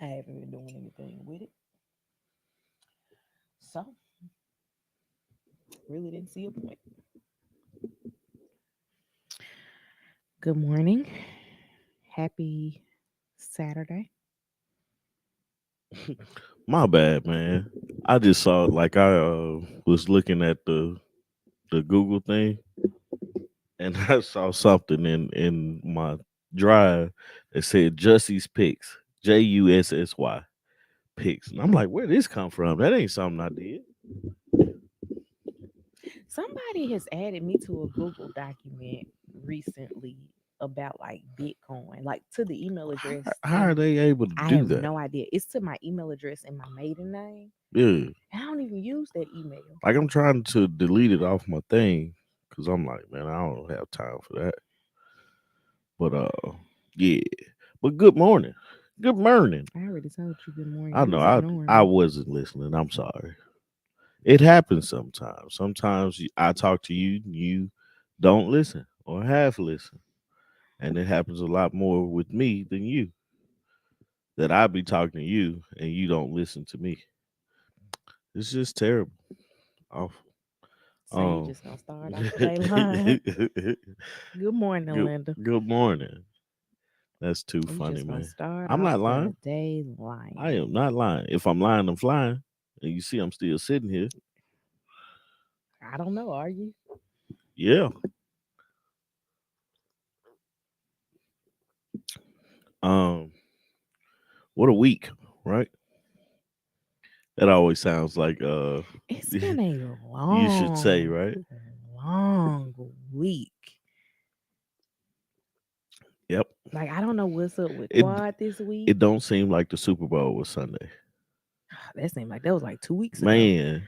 I haven't been doing anything with it. So really didn't see a point. Good morning. Happy Saturday. My bad, man. I just saw like I was looking at the Google thing, and I saw something in my drive that said Jussie's Picks, Jussy Picks, and I'm like, where this come from? That ain't something I did. Somebody has added me to a Google document recently about like Bitcoin, like to the email address, How are and they able to I do have that? no idea. It's to my email address and my maiden name. Yeah, And I don't even use that email. like I'm trying to delete it off my thing because I'm like, man, I don't have time for that. But yeah. But good morning, good morning. I already told you good morning. I You know was ignoring I me. wasn't listening. I'm sorry. It happens sometimes. Sometimes I talk to you, you don't listen or half listen, and it happens a lot more with me than you. That I be talking to you and you don't listen to me. It's just terrible. Awful. So you Um. just gonna start off the day line. Good morning, good Linda. Good morning. That's too You funny, just gonna man. start I'm off not the lying. day I lying. am not lying. If I'm lying, I'm flying. And you see, I'm still sitting here. I don't know, are you? Yeah. Um. What a week, right? That always sounds like It's been a you should say, long, right? long week. Yep. Like I don't know what's up with It Quad this week. it don't seem like the Super Bowl was Sunday. That seemed like that was like 2 weeks ago. Man,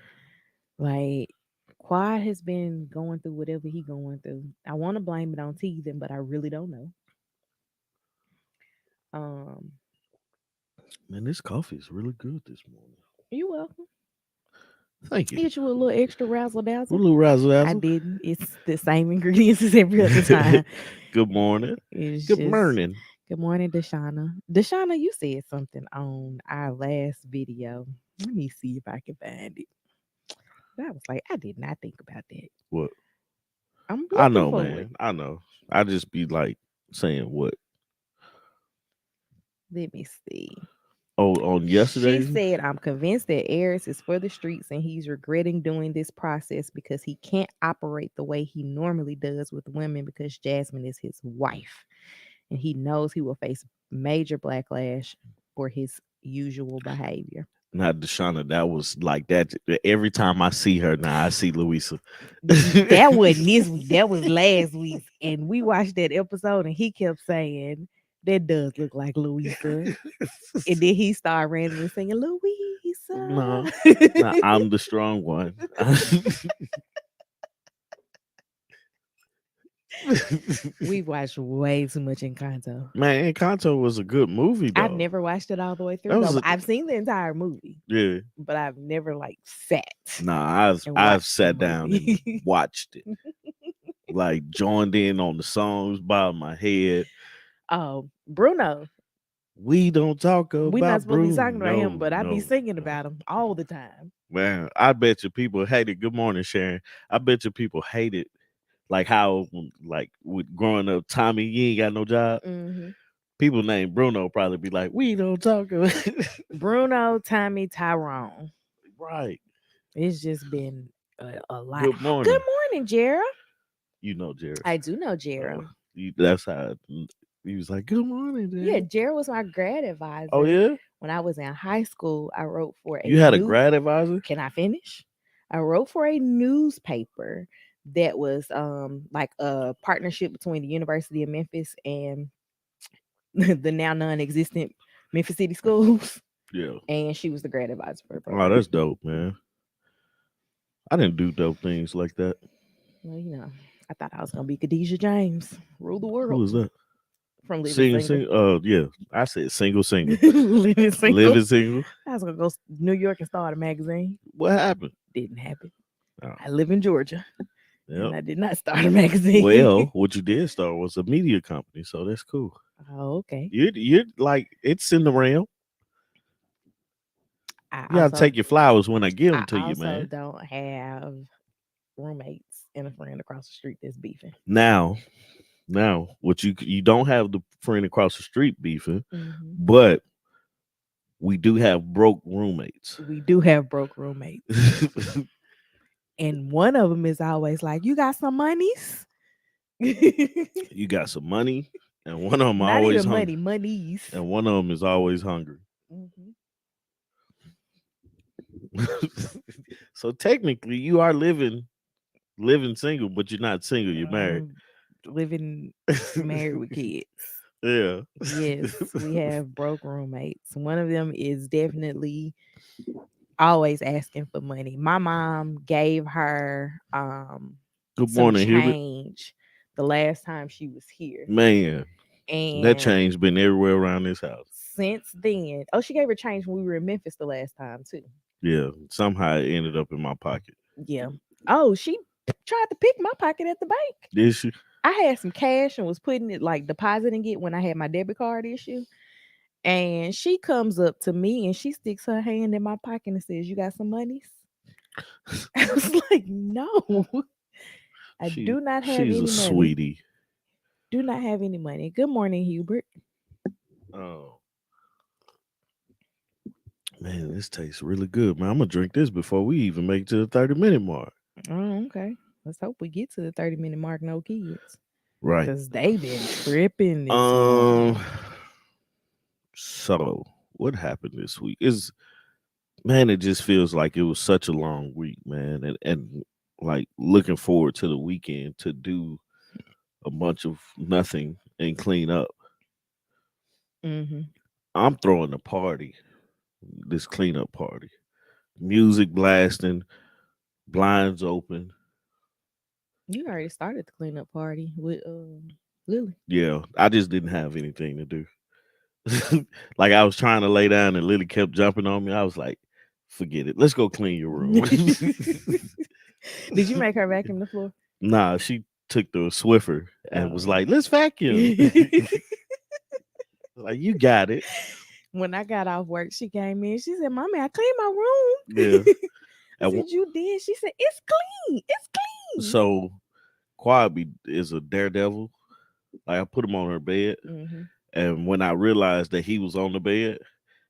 Like Quad has been going through whatever he going through. I want to blame it on teething, but I really don't know. Um, man, this coffee is really good this morning. you welcome. Thank you. Hit you with a little extra razzle A dazzle. little razzle I dazzle. didn't. It's the same ingredients as every other time. Good morning. It's Good just morning. good morning, Deshauna. Deshauna, you said something on our last video. Let me see if I can find it. I was like, I did not think about that. What? I'm I looking know, for it. man. I know. I just be like saying what? Let me see. Oh, on She yesterday's? said, I'm convinced that Aries is for the streets and he's regretting doing this process because he can't operate the way he normally does with women because Jasmine is his wife. And he knows he will face major backlash for his usual behavior. Not Deshauna. That was like that. Every time I see her now, I see Louisa. That wasn't this week. That was last week. And we watched that episode and he kept saying, that does look like Louisa. And then he started randomly singing no, Louisa. no, I'm the strong one. We watched way too much Encanto. Man, Encanto was a good movie I've though. never watched it all the way through That though. was But a I've seen the entire movie, yeah. but I've never like sat Nah, and I've watched the sat down and movie. watched it, like joined in on the songs by my head. Oh, Bruno. We don't talk We're not about supposed to be Bruno. talking about him, No, but I be no, singing no. about him all the time. Man, I bet you people hate it. Good morning, Sharon. I bet you people hate it. Like how, like with growing up, Tommy, you ain't got no job. Hmm. People named Bruno probably be like, we don't talk about. Bruno, Tommy, Tyrone. Right. It's just been a lot. Good Good morning. morning, Jera. You know, Jared. I do know Jera. That's how he was like, good morning, Yeah, Jared. Jera was my grad Oh, advisor yeah? when I was in high school. I wrote for a You had a new. grad advisor? Can I finish? I wrote for a newspaper that was like a partnership between the University of Memphis and the now non-existent Memphis City Schools. Yeah. And she was the grad advisor for the Oh, program. that's dope, man. I didn't do dope things like that. Well, I thought I was gonna be Khadijah James, rule the Who world is that? from Living Singing, Single. sing. Yeah. I said single, single. Living Single. Living single. I was gonna go New York and start a magazine. What happened? Didn't happen. Oh, I live in Georgia, yep. and I did not start a magazine. Well, what you did start was a media company, so that's cool. Oh, okay. You're like it's in the realm. I You gotta also take your flowers when I give I them to you, also man. don't have roommates and a friend across the street that's beefing. Now, what you don't have the friend across the street beefing, Hmm. but we do have broke roommates. We do have broke roommates, and one of them is always like, "You got some monies?" You got some money, and one of them Not always even hungry, money, monies. and one of them is always hungry. Hmm. So technically, you are living single, but you're not single. You're married. Living married with kids. Yeah. Yes, we have broke roommates. One of them is definitely always asking for money. My mom gave her Good some morning, Hubert. change the last time she was here. Man, that And change been everywhere around this house. since then, oh, she gave her change when we were in Memphis the last time too. Yeah, somehow it ended up in my pocket. Yeah. Oh, she tried to pick my pocket at the bank. Did she? I had some cash and was putting it like depositing it when I had my debit card issue. And she comes up to me and she sticks her hand in my pocket and says, "You got some monies?" I was like, "No, I She do not have she's a any money. sweetie. Do not have any money." Good morning, Hubert. Oh man, this tastes really good, man. I'm gonna drink this before we even make it to the 30-minute mark. Oh, okay. Let's hope we get to the 30-minute mark, no kids. Right. Because they been tripping this Um. morning. So what happened this week? Is man, it just feels like it was such a long week, man, and like looking forward to the weekend to do a bunch of nothing and clean up. Hmm. I'm throwing a party, this cleanup party, music blasting, blinds open. You already started the cleanup party with Lily. Yeah, I just didn't have anything to do. Like I was trying to lay down and Lily kept jumping on me. I was like, forget it. Let's go clean your room. Did you make her vacuum the floor? Nah, she took the Swiffer and was Oh. like, let's vacuum. Like, you got it. When I got off work, she came in. She said, "Mommy, I cleaned my Yeah. room." I And said, "You did?" She said, "It's clean. It's clean." so Quabi is a daredevil. Like I put him on her bed. Hmm. And when I realized that he was on the bed,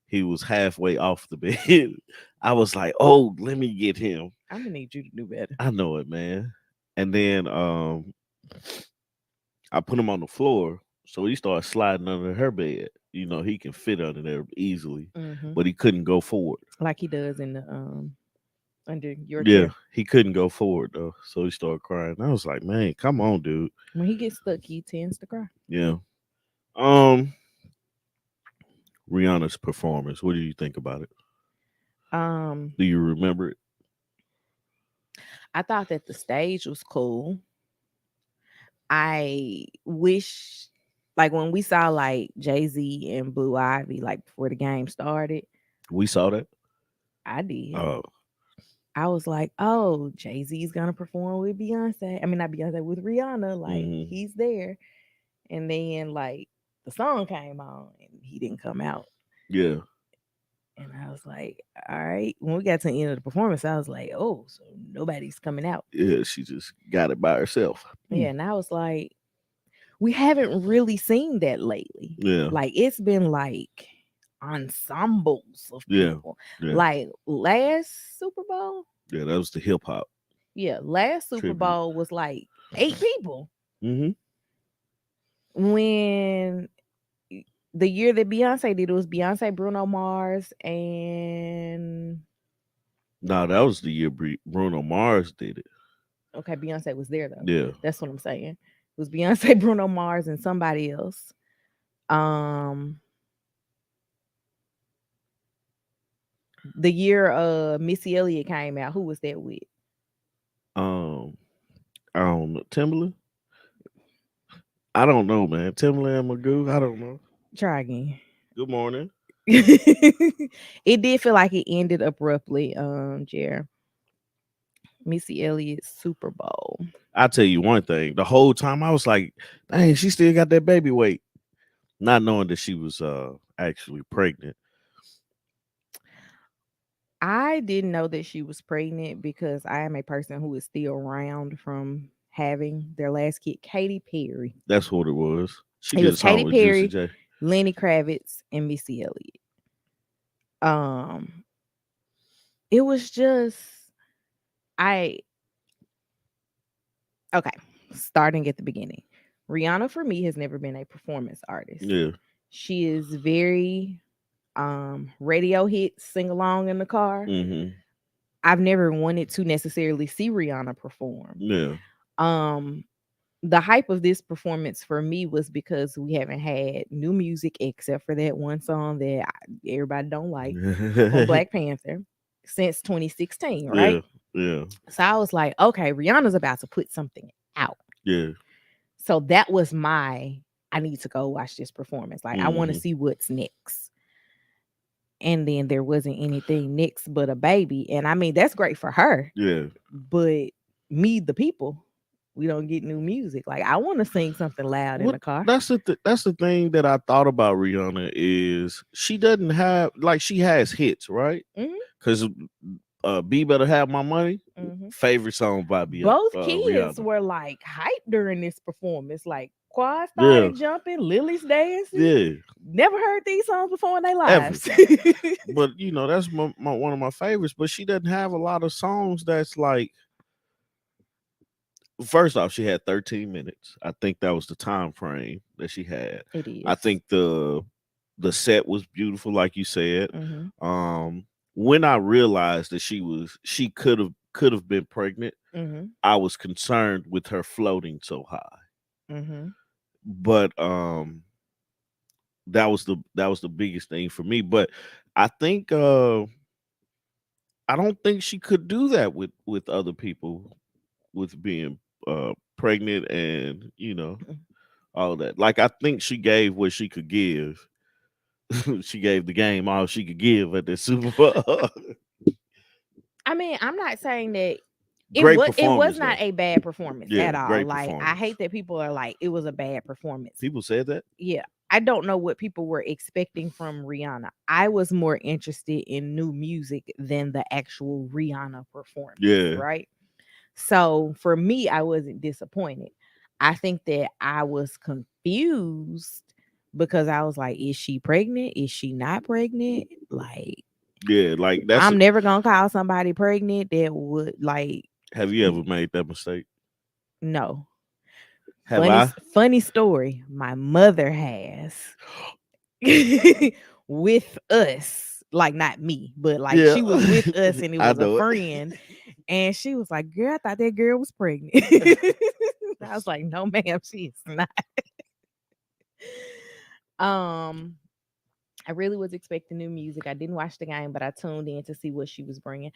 he was halfway off the bed. I was like, oh, let me get him. I'm gonna need you to do better. I know it, man. And then I put him on the floor, so he started sliding under her bed. You know, he can fit under there easily, Hmm. but he couldn't go forward. Like he does in the under your Yeah, chair. he couldn't go forward though, so he started crying. I was like, man, come on, dude. When he gets stuck, he tends to cry. Yeah. Um, Rihanna's performance. What do you think about it? Um, Do you remember it? I thought that the stage was cool. I wish, like when we saw like Jay-Z and Blue Ivy, like before the game started, We saw that. I did. Oh, I was like, "Oh, Jay-Z's gonna perform with Beyonce. I mean, not Beyonce, with Rihanna. Like hmm, he's there." And then like the song came on and he didn't come out. yeah, And I was like, "All right." When we got to the end of the performance, I was like, "Oh, so nobody's coming out." yeah. She just got it by herself. Yeah, and I was like, we haven't really seen that lately. Yeah, Like it's been like ensembles of yeah, people. yeah, Like last Super Bowl, yeah. That was the hip hop yeah, last Super tribute. Bowl was like 8 people. Hmm. When the year that Beyonce did, it was Beyonce, Bruno Mars, and No, that was the year Bruno Mars did it. okay, Beyonce was there though. Yeah. That's what I'm saying. It was Beyonce, Bruno Mars, and somebody else. Um, the year Missy Elliott came out, who was that with? Um, I don't know. Timberland. I don't know, man. Timberland Magoo. I don't know. Try again. Good morning. It did feel like it ended abruptly, Jer. Missy Elliott's Super Bowl. I'll tell you one thing. The whole time I was like, dang, she still got that baby weight. Not knowing that she was actually pregnant. I didn't know that she was pregnant because I am a person who is still around from having their last kid, Katy Perry. That's what it was. She It did was a song Katy with Juicy Perry, J. Lenny Kravitz, and Missy Elliott. Um, it was just I okay, starting at the beginning. Rihanna for me has never been a performance artist. Yeah. She is very radio hits, sing along in the car. Mm-hmm. I've never wanted to necessarily see Rihanna perform. Yeah. Um the hype of this performance for me was because we haven't had new music except for that one song that everybody don't like from Black Panther since 2016, right? Yeah. Yeah. So I was like, okay, Rihanna's about to put something out. Yeah. So that was I need to go watch this performance. Like I want to Mm-hmm. see what's next. And then there wasn't anything next but a baby. And I mean, that's great for her. Yeah. But me, the people, we don't get new music. Like I want to sing something loud in What the car. that's the thing that I thought about Rihanna is she doesn't have like she has hits, right? Hmm. Because "Be Better Have My Money," Hmm. favorite song by Both kids Rihanna. were like hyped during this performance. Like Quad Yeah, started jumping, Lily's dancing. yeah, Never heard these songs before in their ever. lives. But you know that's one of my favorites. But she doesn't have a lot of songs that's like. First off, she had 13 minutes. I think that was the time frame that she had. It I is. think the set was beautiful, like you said. Mm-hmm. When I realized that she could have been pregnant, Mm-hmm. I was concerned with her floating so high. Mm-hmm. But that was the biggest thing for me. But I think I don't think she could do that with other people with being pregnant and all that. Like I think she gave what she could give. She gave the game all she could give at the Super Bowl. I mean, I'm not saying that Great it was performance not though. a bad performance Yeah, at all. great Like I performance. hate that people are like it was a bad performance. People said that. Yeah. I don't know what people were expecting from Rihanna. I was more interested in new music than the actual Rihanna performance, Yeah, right? So for me, I wasn't disappointed. I think that I was confused because I was like, is she pregnant? Is she not pregnant? Like, yeah. Like that's. I'm never gonna call somebody pregnant that would like Have you ever made that mistake? no. Have I? Funny story. My mother has with us. Like not me, but like Yeah, she was with us and it I was a know it. friend. And she was like, girl, I thought that girl was pregnant. I was like, no, ma'am, she is not. Um, I really was expecting new music. I didn't watch the game, but I tuned in to see what she was bringing.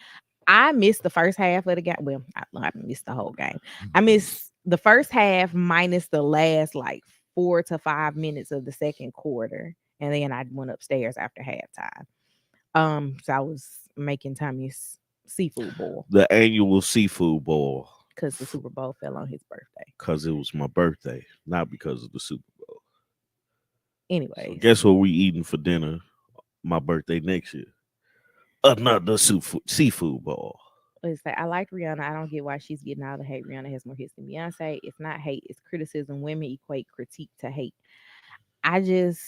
I missed the first half of the game. Well, I missed the whole game. I missed the first half minus the last like 4 to 5 minutes of the second quarter, and then I went upstairs after halftime. So I was making Tommy's seafood boil The annual seafood bowl, because the Super Bowl fell on his birthday. because it was my birthday, not because of the Super Bowl. So Anyways, guess what we eating for dinner? My birthday next year. Another seafood bowl. let's say I like Rihanna. I don't get why she's getting all the hate. Rihanna has more hits than Beyonce. It's not hate, it's criticism. Women equate critique to hate. I just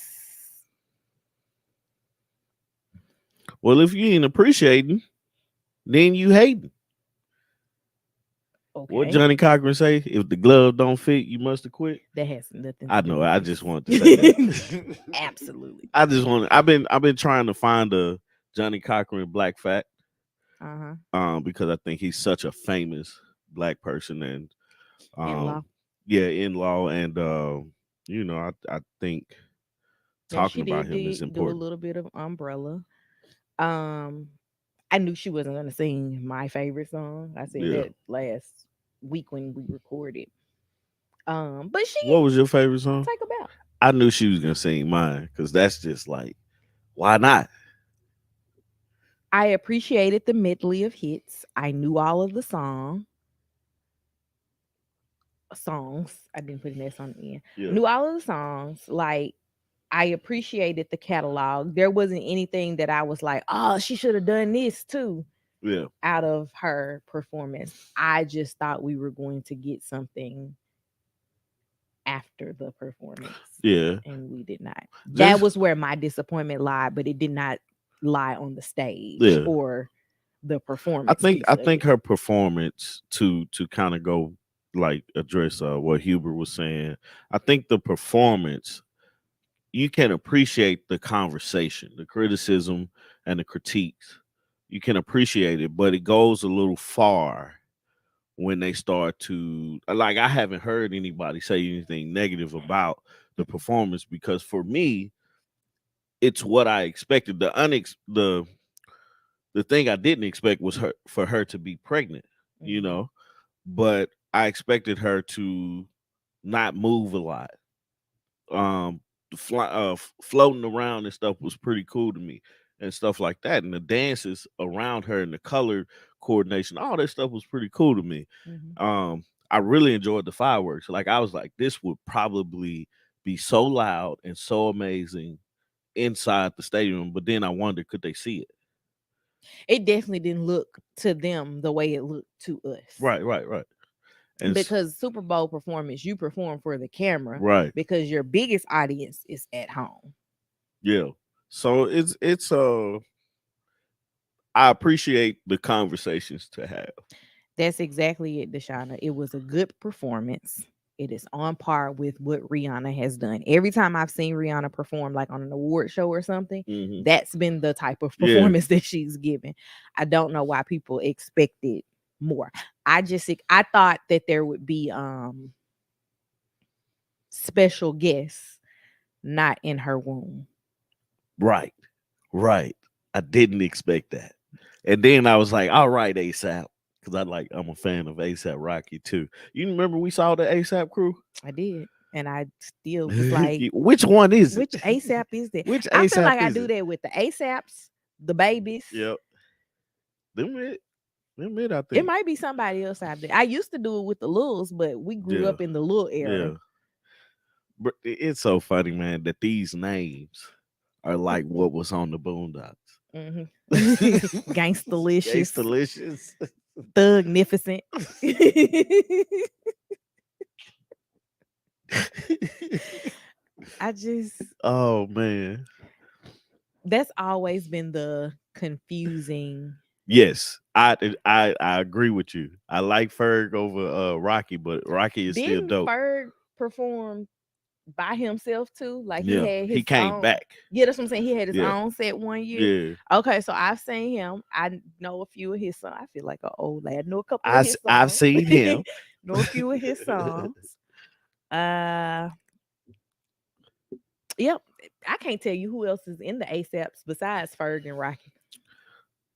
Well, if you ain't appreciating, then you hating. What okay. Johnny Cochran say? If the glove don't fit, you must have quit. That has nothing to I do know. with I just wanted to say this. that. Absolutely. I just want. I've been trying to find a Johnny Cochran black fact. Uh-huh. Because I think he's such a famous black person and In law. um, yeah, in law and I think Yeah, talking she about did him is do a important. little bit of umbrella. Um, I knew she wasn't gonna sing my favorite song. I said Yeah. that last week when we recorded. But she What was your favorite song? take a bow. I knew she was gonna sing mine because that's just like, why not? I appreciated the medley of hits. I knew all of the songs. I didn't put an S on the end. Yeah. Knew all of the songs. Like I appreciated the catalog. There wasn't anything that I was like, oh, she should have done this too Yeah, out of her performance. I just thought we were going to get something after the performance, yeah. and we did not. That Just was where my disappointment lied, but it did not lie on the stage yeah. or the I performance think piece I of think it. her performance to kind of go like address what Huber was saying. I think the performance, you can appreciate the conversation, the criticism, and the critiques. You can appreciate it, but it goes a little far when they start to like. I haven't heard anybody say anything negative about the performance because for me, it's what I expected. The thing I didn't expect was her for her to be pregnant, you Mm-hmm. know, but I expected her to not move a lot. Floating around and stuff was pretty cool to me and stuff like that. And the dances around her and the color coordination, all that stuff was pretty cool to me. Mm-hmm. I really enjoyed the fireworks. Like I was like, this would probably be so loud and so amazing inside the stadium. But then I wondered, could they see it? It definitely didn't look to them the way it looked to us. Right, right, right. And Because Super Bowl performance, you perform for the camera right, because your biggest audience is at home. yeah. So I appreciate the conversations to have. That's exactly it, Deshauna. It was a good performance. It is on par with what Rihanna has done. Every time I've seen Rihanna perform, like on an award show or something, Hmm. that's been the type of Yeah, performance that she's given. I don't know why people expected more. I thought that there would be special guests not in her womb. right, right. I didn't expect that. And then I was like, all right, ASAP. Because I'm a fan of ASAP Rocky too. You remember we saw the ASAP crew? I did. And I still was like, Which one is it? which ASAP is that? Which I feel ASAP like I is do it? that with the ASAPs, the babies. Yep. Them it. Them it, I It think. might be somebody else out there. I used to do it with the Lils, but we grew Yeah. up in the Lil era. Yeah. But it's so funny, man, that these names are like what was on the Boondocks. Mm-hmm. Gangstalicious, Delicious. thugnificent. I just Oh man. that's always been the confusing. Yes, I agree with you. I like Ferg over Rocky, but Rocky is still Didn't dope. Ferg perform by himself too? Like he Yeah, had he his came own. back. Yeah, that's what I'm saying. He had his Yeah, own set one year. yeah. Okay, so I've seen him. I know a few of his songs. I feel like an old lad. Know a couple of his I've songs. seen him. Know a few of his songs. Uh, yep. I can't tell you who else is in the ASAPs besides Ferg and Rocky.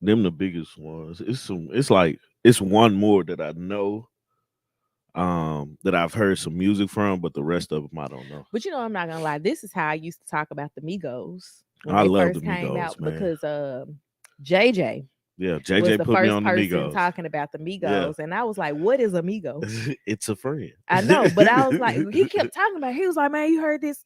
Them the biggest ones. It's like it's one more that I know that I've heard some music from, but the rest of them I don't know. But you know, I'm not gonna lie. This is how I used to talk about the Migos when I they love the first came Migos, out man. because JJ Yeah, was JJ the put me first on the person Migos. talking about the Yeah. Migos, and I was like, "What is a Migo?" It's a friend. I know, but I was like, he kept talking about. It. He was like, "Man, you heard this?"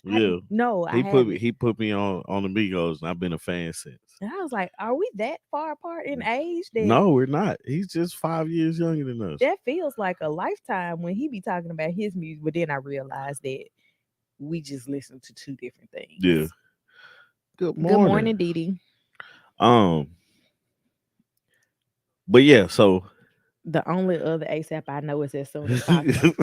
Yeah. No, I haven't. He put me on the Migos, and I've been a fan since. And I was like, "Are we that far apart in age that No, we're not. He's just 5 years younger than us. that feels like a lifetime when he be talking about his music?" But then I realized that we just listen to two different Yeah. things. Good Good morning. morning, Dee Dee. Um, but yeah, so The only other ASAP I know is as soon as possible.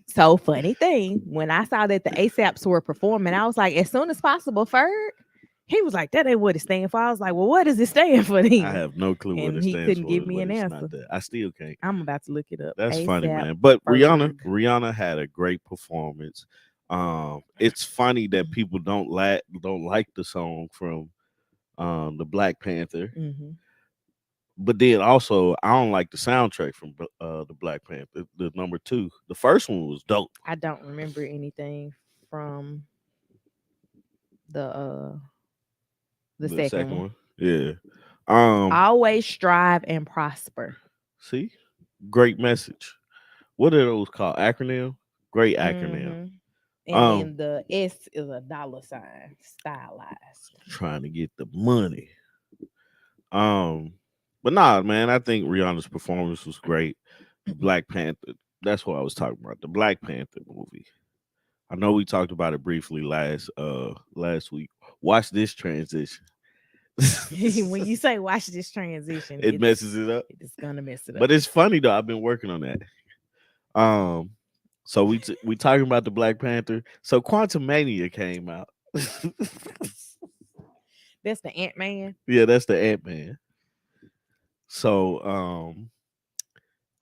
So funny thing, when I saw that the ASAPs were performing, I was like, as soon as possible, Ferg. He was like, that ain't what it stands for. I was like, well, what does it stand for I then? have no clue what And it he stands couldn't for, give me but an it's answer. not that. I still can't. I'm about to look it up. That's funny, ASAP man. But Ferg. Rihanna had a great performance. It's funny that people don't like the song from the Black Panther. Mm-hmm. But then also, I don't like the soundtrack from the Black Panther, the number two. The first one was dope. I don't remember anything from the The second second one. one, yeah. Um, Always strive and prosper. see, great message. What are those called? Acronym? Great acronym. Mm-hmm. And Um, then the S is a dollar sign, stylized. trying to get the money. Um, but nah, man, I think Rihanna's performance was great. Black Panther. That's what I was talking about. The Black Panther movie. I know we talked about it briefly last week. Watch this transition. When you say watch this transition, It messes it up. it's gonna mess it up. But it's funny though. I've been working on that. Um, so we talking about the Black Panther. So Quantum Mania came out. That's the Ant Man. Yeah, that's the Ant Man. So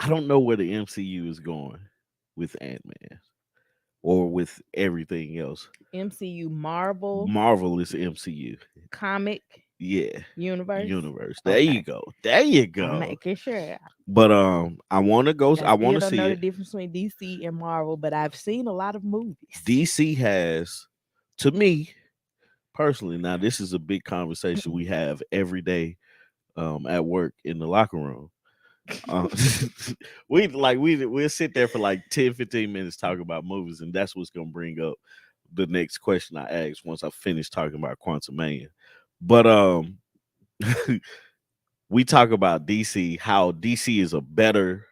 I don't know where the MCU is going with Ant Man or with everything else. MCU Marvel Marvel is MCU. comic Yeah, universe. universe. There you Okay. go. There you I'm go. making sure. But I want to go. I I want still to don't see know the it. difference between DC and Marvel, but I've seen a lot of movies. DC has, to me personally. Now this is a big conversation we have every day at work in the locker room. Uh, we'll sit there for like 10-15 minutes talking about movies, and that's what's gonna bring up the next question I ask once I finish talking about Quantum Mania. But we talk about DC, how DC is a better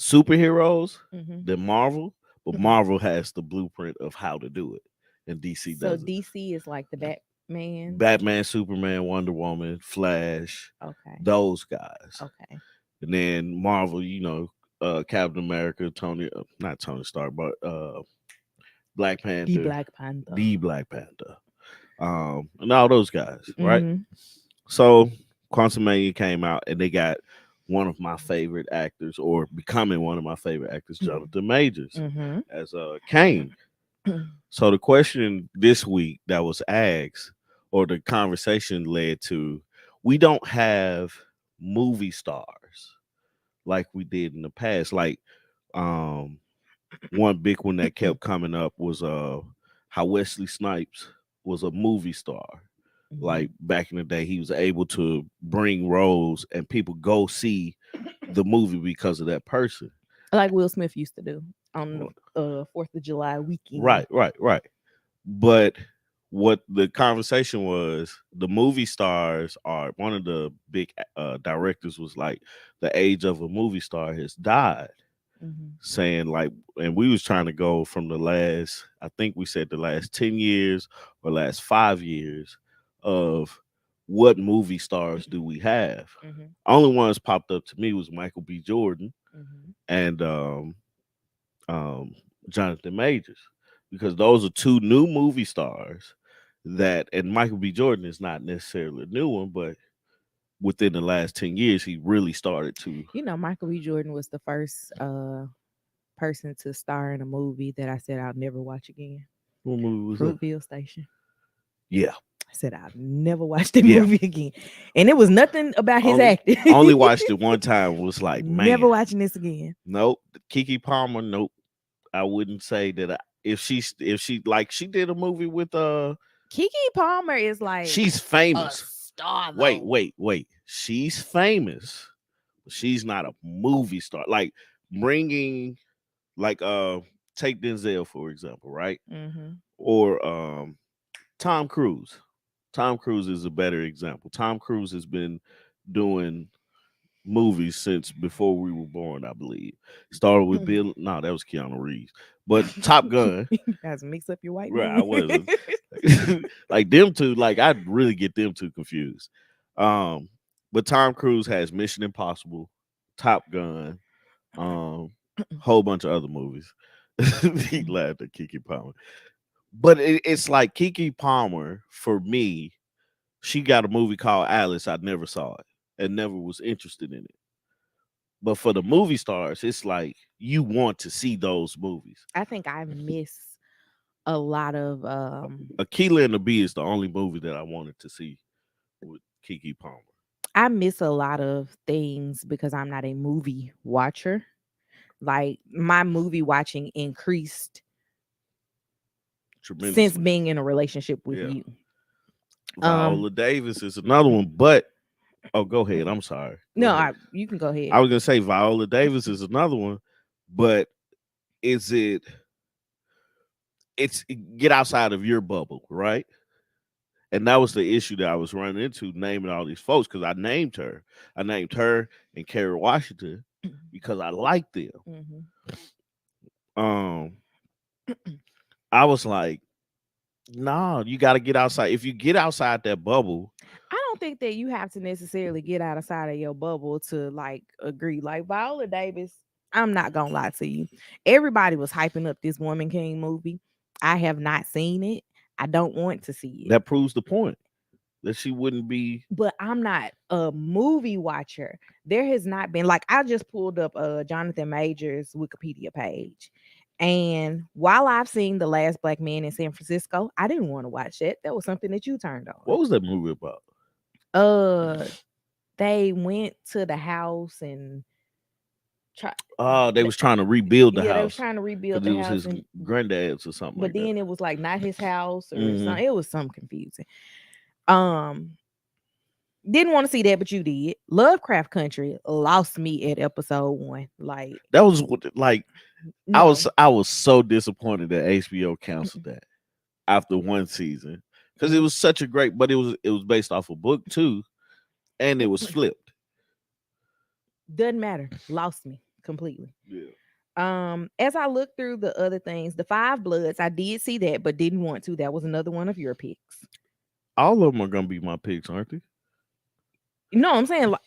superheroes Hmm. than Marvel, but Marvel has the blueprint of how to do it, and DC So doesn't. DC is like the Batman's. Batman, Superman, Wonder Woman, Flash, Okay. those guys. Okay. And then Marvel, Captain America, not Tony Stark, but Black The Panther, Black Panther. the Black Panther, and all those guys, right? Mm-hmm. So Quantumania came out, and they got one of my favorite actors, or becoming one of my favorite actors, Jonathan Majors, Mm-hmm. as Kang. So the question this week that was asked, or the conversation led to, we don't have movie stars like we did in the past. Like um one big one that kept coming up was how Wesley Snipes was a movie star. Hmm. Like back in the day, he was able to bring roles and people go see the movie because of that person. Like Will Smith used to do on Well, the 4th of July weekend. right, right, right. But what the conversation was, the movie stars are one of the big directors was like, the age of a movie star has died, Hmm. saying like, and we was trying to go from the last, I think we said the last 10 years or last 5 years of what movie stars do we have. Hmm. Only ones popped up to me was Michael B. Jordan Hmm. and um, Jonathan Majors, because those are two new movie stars that, and Michael B. Jordan is not necessarily a new one, but within the last 10 years, he really started to. You know, Michael B. Jordan was the first person to star in a movie that I said I'll never watch again. What movie was that? Fruitville Station. Yeah, I said I'll never watch that yeah. movie again. And it was nothing about his Only, acting. only watched it one time. Was like, Never man, watching this again. nope. Kiki Palmer, nope. I wouldn't say that. If she like she did a movie with Kiki Palmer is like she's a famous. star Wait, though. wait, wait. She's famous. She's not a movie star. Like bringing, like take Denzel for example, right? Hmm. Or Tom Cruise. Tom Cruise is a better example. Tom Cruise has been doing movies since before we were born, I believe. Started with Bill. No, that was Keanu Reeves. But Top Gun. You guys mix up your white Right, I movie. was like them two. Like I'd really get them two confused. Um, but Tom Cruise has Mission Impossible, Top Gun, whole bunch of other movies. He laughed at Kiki Palmer, but it's like Kiki Palmer for me. She got a movie called Alice. I never saw it and never was interested in it. But for the movie stars, it's like you want to see those movies. I think I miss a lot of Aquila and the Bee is the only movie that I wanted to see with Kiki Palmer I miss a lot of things because I'm not a movie watcher. Like my movie watching increased since tremendously. being in a relationship with Yeah. you. Um Viola Davis is another one, but oh, go ahead. I'm sorry. Go no, ahead. you can go ahead. I was gonna say Viola Davis is another one, but is it it's get outside of your bubble, right? And that was the issue that I was running into naming all these folks because I named her. I named her and Kerry Washington because I liked them. Mm-hmm. Um, I was like, nah, you got to get outside. If you get outside that bubble, I don't think that you have to necessarily get outside of your bubble to like agree. Like Viola Davis, I'm not gonna lie to you. Everybody was hyping up this Woman King movie. I have not seen it. I don't want to see it. that proves the point that she wouldn't be. But I'm not a movie watcher. There has not been like I just pulled up Jonathan Major's Wikipedia page. And while I've seen The Last Black Man in San Francisco, I didn't want to watch it. That was something that you turned on. What was that movie about? Uh they went to the house and try Oh, they th- was trying to rebuild the yeah, they was house trying to rebuild because it the was house his and granddad's or something but like that. then it was like not his house or Hmm. something. It was some confusing. Um didn't want to see that, but you did. Lovecraft Country lost me at episode 1. Like, That was like no. I was so disappointed that HBO canceled that after one season because it Mm, was such a great, but it was based off a book too, and it was flipped. doesn't matter. Lost me completely. Yeah, As I looked through the other things, the Five Bloods, I did see that, but didn't want to. That was another one of your picks. all of them are gonna be my picks, aren't they? No, I'm saying like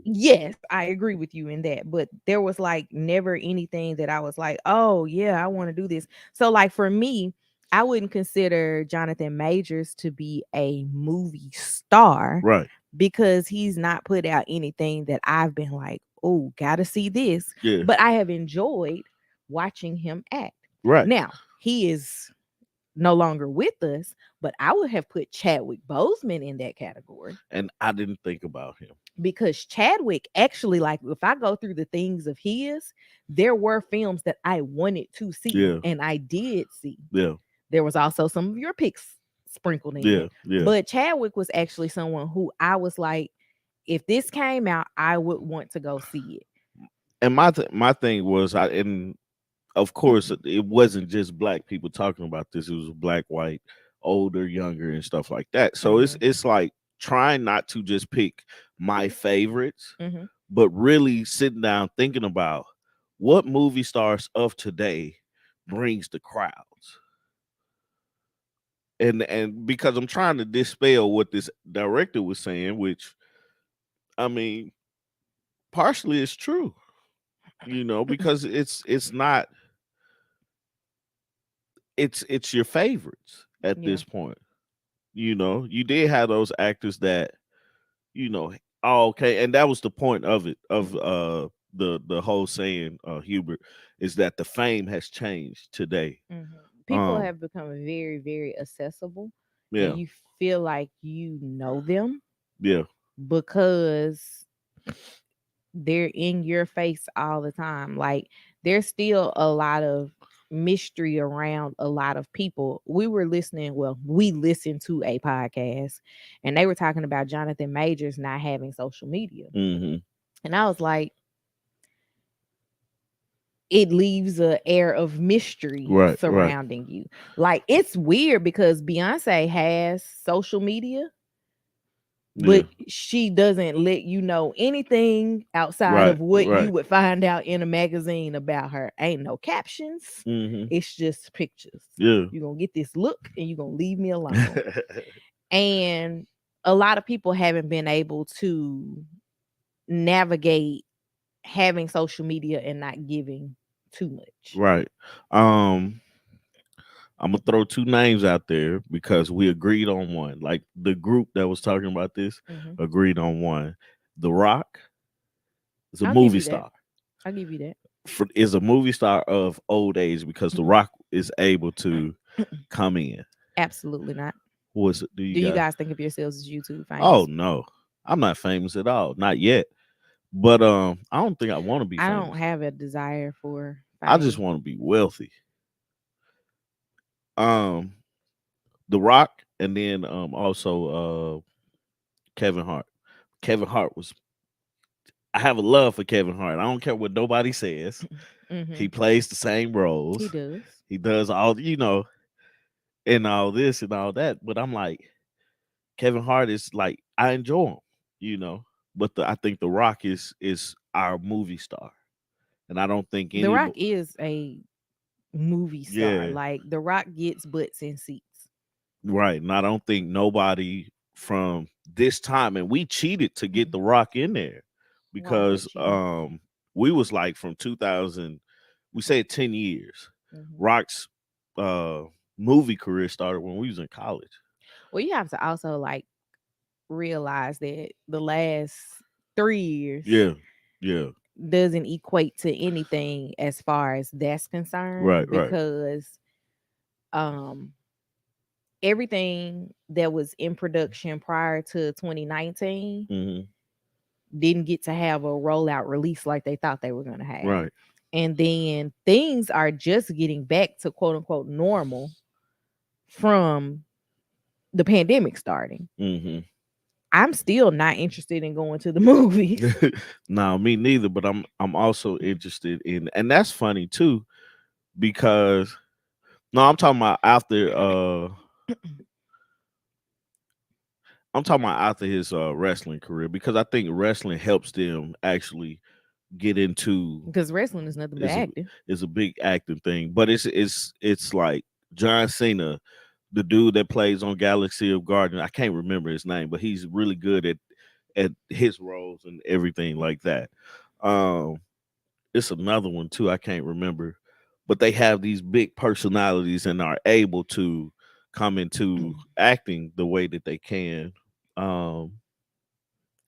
yes, I agree with you in that, but there was like never anything that I was like, oh yeah, I want to do this. So like for me, I wouldn't consider Jonathan Majors to be a movie star Right. because he's not put out anything that I've been like, oh, gotta see this. Yeah. But I have enjoyed watching him act. Right. Now he is no longer with us, but I would have put Chadwick Boseman in that category And I didn't think about him. because Chadwick actually, like, if I go through the things of his, there were films that I wanted to see Yeah. and I did see. Yeah. There was also some of your picks sprinkled in, Yeah. Yeah. but Chadwick was actually someone who I was like, if this came out, I would want to go see And my thing was and of course it wasn't just black people talking about this. It was black, white, older, younger, and stuff like that. it. So it's like trying not to just pick my favorites, Mm-hmm. but really sitting down thinking about what movie stars of today brings the crowds. And because I'm trying to dispel what this director was saying, which I mean, partially it's true, because it's not it's your favorites at Yeah. this point. You did have those actors that, you know, oh, okay, and that was the point of it, of the whole saying, Hubert, is that the fame has changed today. Mm-hmm. People Um, have become very, very accessible, and yeah, you feel like you know them yeah, because they're in your face all the time. Like there's still a lot of mystery around a lot of people. We listened to a podcast and they were talking about Jonathan Majors not having social media. hmm, And I was like, it leaves a air of mystery right, right, surrounding you. Like it's weird because Beyonce has social media, yeah, but she doesn't let you know anything outside right, of what you right, would find out in a magazine about her. Ain't no captions. hmm, It's just pictures. yeah, You're gonna get this look and you're gonna leave me alone. And a lot of people haven't been able to navigate having social media and not giving too much. right. Um, I'm gonna throw two names out there because we agreed on one. Like the group that was talking about this Hmm. agreed on one. The Rock is a I'll give movie you that. star. I'll give you Is a movie star of old age because The that. Rock is able to come in. Absolutely not. What's it? Do you Do you got? guys think of yourselves as YouTube Oh famous? no, I'm not famous at all, not yet. But I don't think I want to be I don't famous. have a desire for I just fame. want to be wealthy. Um, The Rock, and then also Kevin Hart. Kevin Hart was. I have a love for Kevin Hart. I don't care what nobody says. Hmm. He plays the same He roles. does. He does all. and all this and all that. But I'm like, Kevin Hart is like, I enjoy him, you know. But I think The Rock is our movie star, and I don't think The any. Rock is a movie star. Yeah, Like The Rock gets butts in seats. right. And I don't think nobody from this time, and we cheated to get Mhm. The Rock in there Why was that because cheating? we was like from 2000, we said 10 years. Hmm. Rock's uh movie career started when we was in college. Well, you have to also like realize that the last 3 years Yeah. Yeah. doesn't equate to anything as far as that's Right, concerned right. because um everything that was in production prior to 2019 Hmm. didn't get to have a rollout release like they thought they were going to have. Right. And then things are just getting back to quote unquote normal from the pandemic starting. Hmm. I'm still not interested in going to the movies. No, me neither, but I'm also interested in, and that's funny too because no, I'm talking about after I'm talking about after his wrestling career because I think wrestling helps them actually get into Because wrestling is nothing but is a acting. is a big acting thing. But it's like John Cena, the dude that plays on Galaxy of Guardians. I can't remember his name, but he's really good at his roles and everything like that. Um, it's another one too. I can't remember, but they have these big personalities and are able to come into acting the way that they can. Um,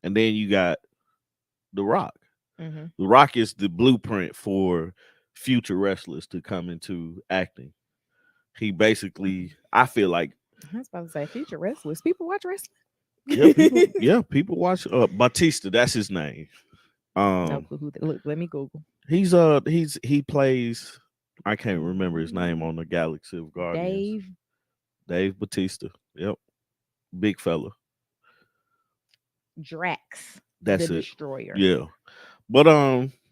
and then you got The Rock. Hmm. The Rock is the blueprint for future wrestlers to come into acting. He basically, I feel like, I was about to say future wrestlers. People watch yeah, wrestling. people watch Batista. That's his name. No Um, clue who. Look, let me Google. he plays. I can't remember his name on the Galaxy of Guardians. Dave Dave Batista. Yep, big fella. Drax, the That's it. Destroyer. Yeah, but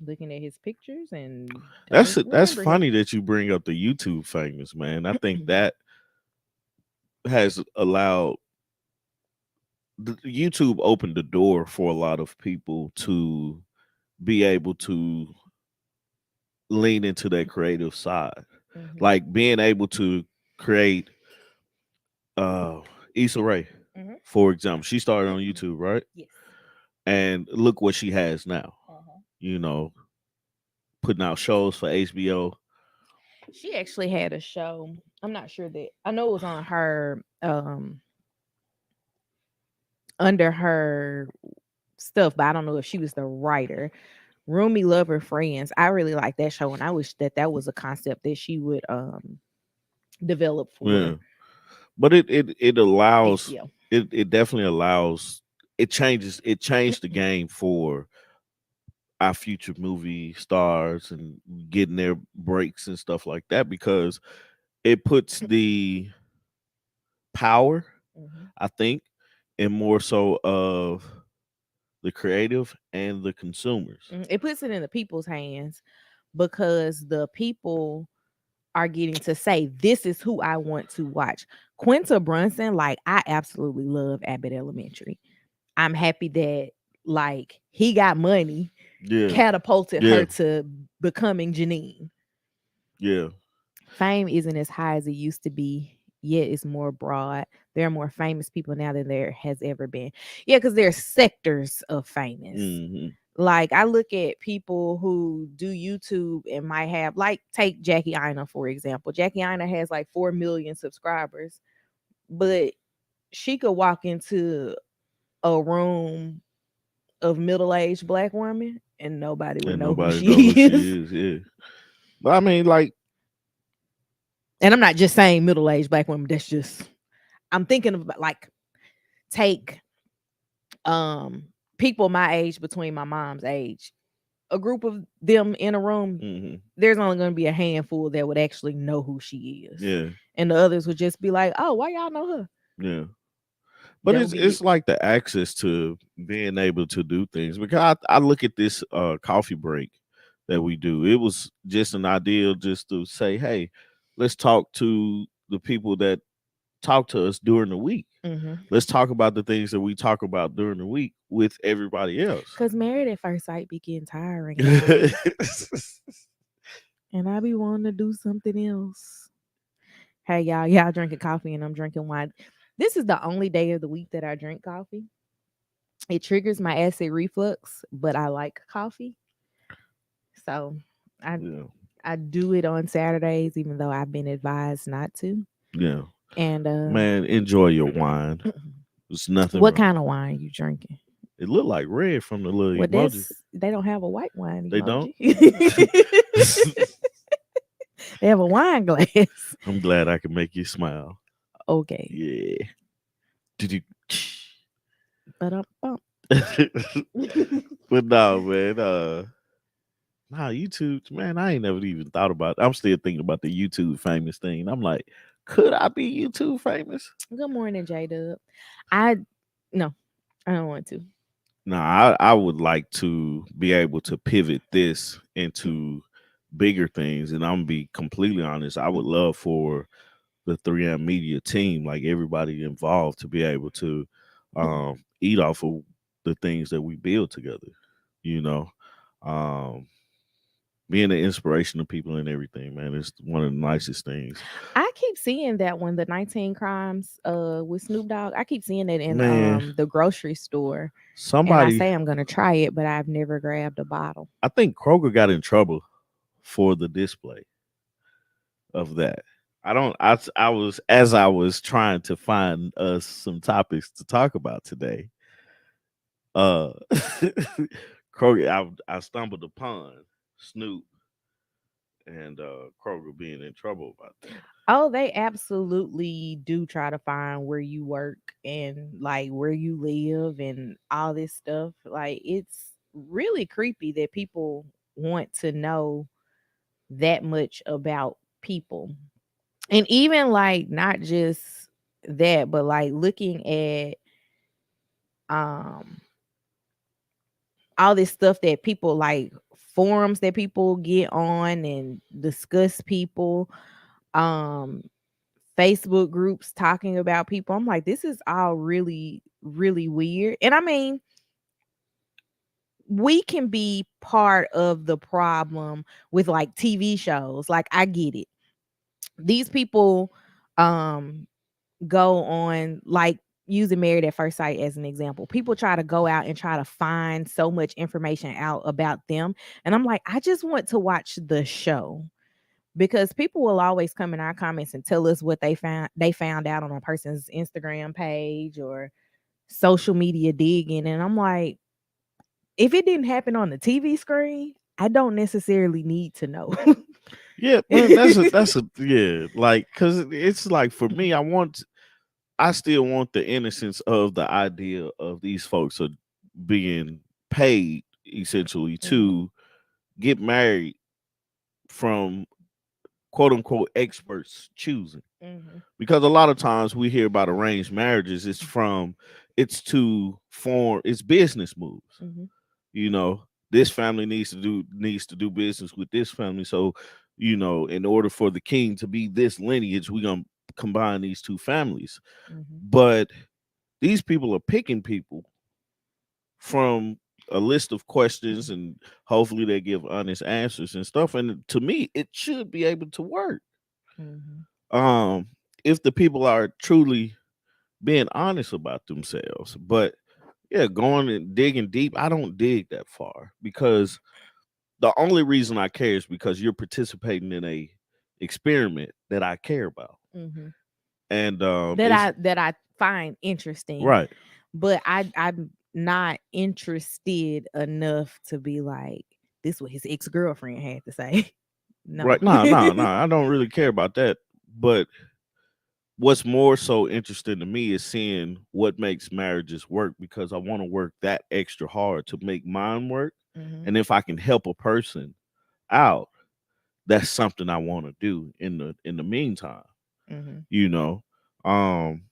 Looking at his pictures and that's don't it. That's remember him. funny that you bring up the YouTube famous man. I think that has allowed YouTube opened the door for a lot of people to be able to lean into their creative side, Hmm. like being able to create. Uh, Issa Rae, Hmm. for example, she started on YouTube, right? Yes. And look what she has now. Uh-huh. You know, putting out shows for HBO. She actually had a show. I'm not sure that I know it was on her under her stuff, but I don't know if she was the writer. Roomy Lover Friends. I really like that show, and I wish that that was a concept that she would develop Yeah, for but it allows HBO. it definitely allows it changed the game for our future movie stars and getting their breaks and stuff like that because it puts the power, Hmm. I think, and more so of the creative and the consumers. It puts it in the people's hands because the people are getting to say, "This is who I want to watch." Quinta Brunson, like I absolutely love Abbott Elementary. I'm happy that like he got money, Yeah, catapulted yeah, her to becoming Janine. yeah. Fame isn't as high as it used to be, yet it's more broad. There are more famous people now than there has ever been. Yeah, because there are sectors of famous. Hmm. Like I look at people who do YouTube and might have like take Jackie Ina for example. Jackie Ina has like 4 million subscribers, but she could walk into a room of middle-aged black women and nobody would And know who nobody know who she is. she is. Yeah, but I mean, like, And I'm not just saying middle-aged black women. That's just I'm thinking of like take um people my age between my mom's age. A group of them in a room, hmm, there's only going to be a handful that would actually know who she is. yeah, And the others would just be like, "Oh, why y'all know her?" yeah. But That would be it's it. like the access to being able to do things because I look at this coffee break that we do. It was just an idea just to say, hey, let's talk to the people that talk to us during the week. Mm-hmm. Let's talk about the things that we talk about during the week with everybody else. Cause Married at First Sight be getting tiring, y'all. And I be wanting to do something else. Hey y'all drinking coffee and I'm drinking wine. This is the only day of the week that I drink coffee. It triggers my acid reflux, but I like coffee. So I Yeah, I do it on Saturdays, even though I've been advised not to. yeah. And Man, enjoy your wine. There's nothing what wrong. kind of wine you drinking? It looked like red from the little Well, emoji. they don't have a white wine They don't. emoji. They have a wine glass. I'm glad I can make you smile. Okay. Yeah. Did you? But bump. But no, man. Nah, YouTube, man. I ain't never even thought about. I'm still thinking about the YouTube famous thing. I'm like, could I be YouTube famous? Good morning, J Dub. I no, I don't want to. No, I would like to be able to pivot this into bigger things. And I'm gonna be completely honest. I would love for the 3M media team, like everybody involved, to be able to eat off of the things that we build together. You know, um, being an inspiration to people and everything, man, is one of the nicest things. I keep seeing that one, the 19 crimes with Snoop Dogg. I keep seeing it in Man, the grocery store. And I somebody, say I'm gonna try it, but I've never grabbed a bottle. I think Kroger got in trouble for the display of that. I don't. I was as I was trying to find us some topics to talk about today. Uh, Kroger. I stumbled upon Snoop and Kroger being in trouble about that. Oh, they absolutely do try to find where you work and like where you live and all this stuff. Like it's really creepy that people want to know that much about people. And even like not just that, but like looking at um all this stuff that people like forums that people get on and discuss people. Um Facebook groups talking about people. I'm like, this is all really, really weird. And I mean, we can be part of the problem with like TV shows. Like, I get it. These people um go on like using Married at First Sight as an example. People try to go out and try to find so much information out about them. And I'm like, I just want to watch the show because people will always come in our comments and tell us what they found out on a person's Instagram page or social media digging, and I'm like, if it didn't happen on the TV screen, I don't necessarily need to know. Yeah, man, that's a yeah, like because it's like for me, I still want the innocence of the idea of these folks are being paid essentially Mhm, to get married from quote unquote experts choosing. mhm, Because a lot of times we hear about arranged marriages, it's to form it's business moves. mhm, You know, this family needs to do business with this family. So, you know, in order for the king to be this lineage, we're gonna combine these two families. mhm, But these people are picking people from a list of questions and hopefully they give honest answers and stuff. And to me, it should be able to work. mhm, Um, if the people are truly being honest about themselves. But yeah, going and digging deep, I don't dig that far because the only reason I care is because you're participating in a experiment that I care about. mhm. And That it's I find interesting, right. but I'm not interested enough to be like, this what his ex-girlfriend had to say. No. Right. No, no, no. I don't really care about that. But what's more so interesting to me is seeing what makes marriages work because I want to work that extra hard to make mine work. Mhm, And if I can help a person out, that's something I want to do in the meantime. mhm, You know, um,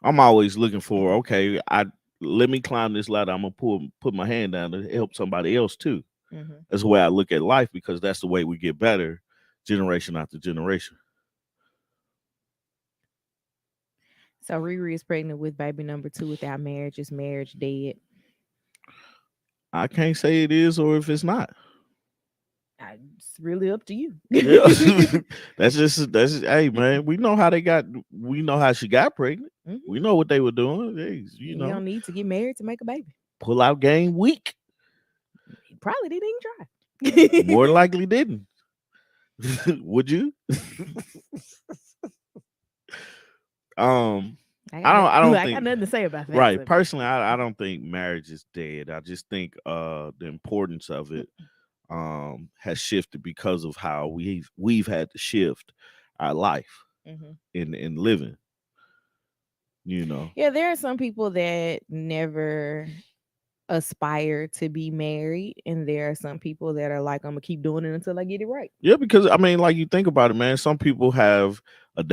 I'm always looking for okay. I let me climb this ladder. I'm gonna put my hand down to help somebody else too. mhm. That's the way I look at life because that's the way we get better, generation after generation. So Riri is pregnant with baby number two without marriage. Is marriage dead? I can't say it is or if it's not. It's really up to you. Yeah, hey man, we know how they got. We know how she got pregnant. Mhm. We know what they were doing. They, You don't need to get married to make a baby. pull out game week. He probably didn't even try. More likely didn't. Would you? um, I don't I got think. nothing to say about that Right. subject. Personally, I don't think marriage is dead. I just think the importance of it has shifted because of how we've had to shift our life Hmm. in living. You know. Yeah, there are some people that never aspire to be married, and there are some people that are like, I'm gonna keep doing it until I get it right. Yeah, because I mean, like you think about it, man. Some people have a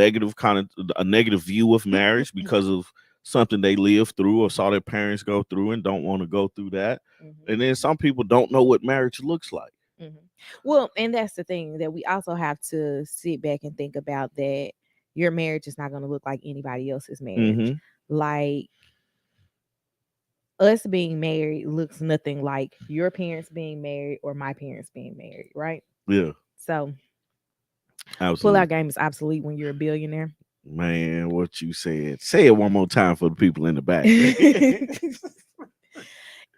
negative view of marriage because of something they lived through or saw their parents go through and don't want to go through that. Hmm. And then some people don't know what marriage looks like. Hmm. Well, and that's the thing that we also have to sit back and think about, that your marriage is not going to look like anybody else's marriage. Mm-hmm. Like, us being married looks nothing like your parents being married or my parents being married, right? Yeah, So, pull out absolutely. game is obsolete when you're a billionaire. Man, what you said. Say it one more time for the people in the back.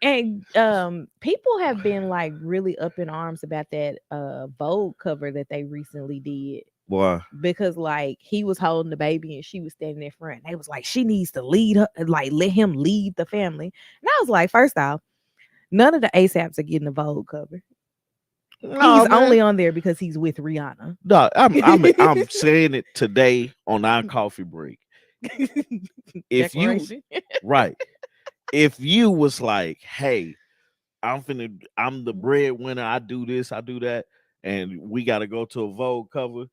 And people have been like really up in arms about that Vogue cover that they recently did, Boy, because like he was holding the baby and she was standing in front. They was like, she needs to lead her, like let him lead the family. And I was like, first off, none of the ASAPs are getting the Vogue cover. no He's man. only on there because he's with Rihanna. No, I'm saying it today on our coffee break. If you Declaration. right, if you was like, hey, I'm the breadwinner, I do this, I do that, and we gotta go to a Vogue cover.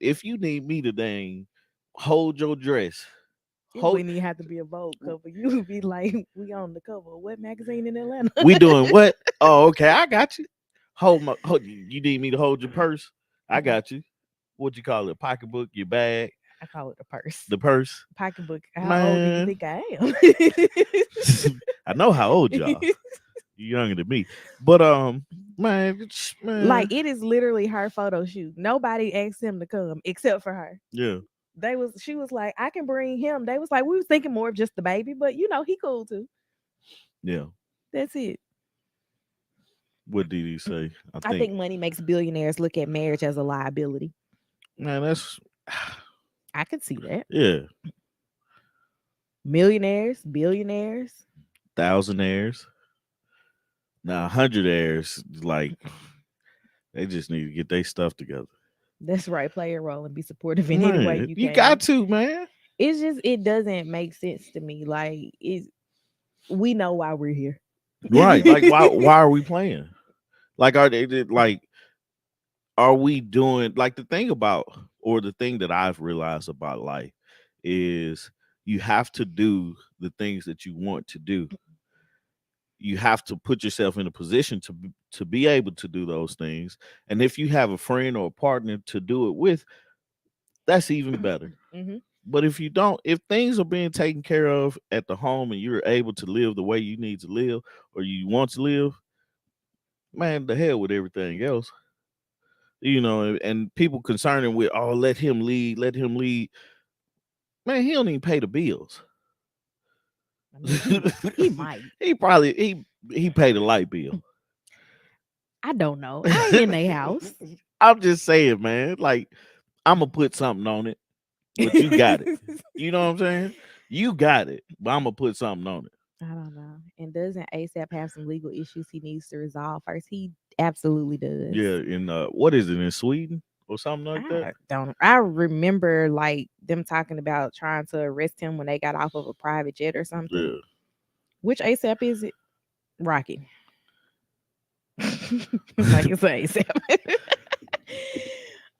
If you need me to dang hold your dress, It hold wouldn't even have to be a Vogue cover. You would be like, we on the cover of what magazine in Atlanta? we doing what? Oh, okay, I got you. You need me to hold your purse? I got you. What you call it? Pocketbook, your bag, I call it a purse. the purse. Pocketbook. How old do you Man, think I am? I know how old y'all. You younger than me. But man, Like, man, it is literally her photo shoot. Nobody asked him to come except for her. yeah, She was like, I can bring him. They was like, we was thinking more of just the baby, but he cool too. yeah. That's it. What did he say? I I think, think money makes billionaires look at marriage as a liability. man, that's I could see that. yeah, Millionaires, billionaires. thousandaires. Now hundredaires, like they just need to get their stuff together. That's right. Play a role and be supportive in any way Man, you you can. got to, man. It's just, it doesn't make sense to me. Like, we know why we're here. Right. Like why are we playing? Like like are we doing like the thing about or the thing that I've realized about life is you have to do the things that you want to do. You have to put yourself in a position to be able to do those things. And if you have a friend or a partner to do it with, that's even better. Hmm. But if you don't, if things are being taken care of at the home and you're able to live the way you need to live or you want to live, man, the hell with everything else. And people concerning with, oh, let him lead, let him lead. Man, he don't even pay the bills. I mean, he might. He paid a light bill. I don't know. I ain't in their house. I'm just saying, man. Like, I'm gonna put something on it, but you got it. You know what I'm saying? You got it, but I'm gonna put something on it. I don't know. And doesn't ASAP have some legal issues he needs to resolve first? He absolutely does. Yeah, in what is it in Sweden or something like that? I don't. I remember like them talking about trying to arrest him when they got off of a private jet or something. Yeah, Which ASAP is it? Rocky. Like it's ASAP.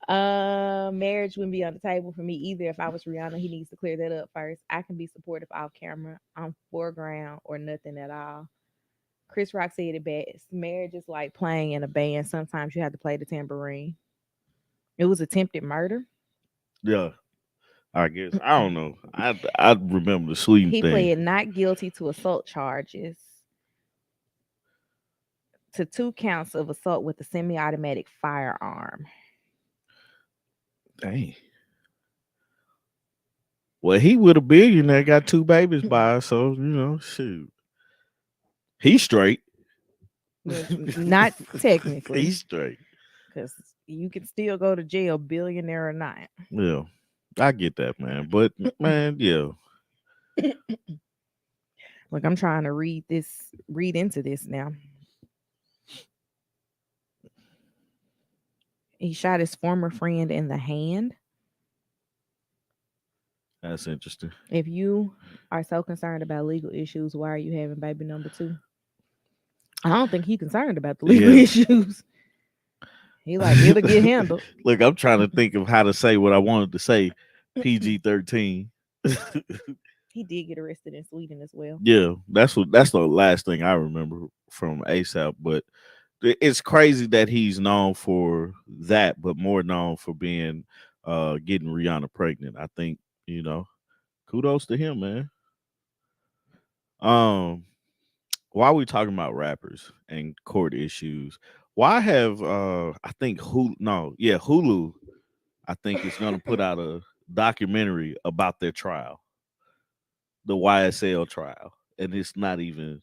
Marriage wouldn't be on the table for me either. If I was Rihanna, he needs to clear that up first. I can be supportive off camera, on foreground, or nothing at all. Chris Rock said it best. Marriage is like playing in a band. Sometimes you have to play the tambourine. It was attempted murder. yeah. I guess I don't know. I remember the Sweden He thing. pled not guilty to assault charges, to 2 counts of assault with a semi-automatic firearm. Dang. Well, he with a billionaire got two babies by her, so shoot, he's straight. Well, not technically, He's straight. because you can still go to jail, billionaire or not. Yeah, I get that, man. But man, yeah, Like, I'm trying to read into this now. He shot his former friend in the hand. that's interesting. If you are so concerned about legal issues, why are you having baby number two? I don't think he concerned about the legal Yeah. issues. He like, it'll get handled. Look, I'm trying to think of how to say what I wanted to say. PG-13. He did get arrested in Sweden as well. Yeah, that's the last thing I remember from ASAP. But it's crazy that he's known for that, but more known for being getting Rihanna pregnant. I think kudos to him, man. Um, while we talking about rappers and court issues, why have I think Hulu I think is gonna put out a documentary about their trial, the YSL trial, and it's not even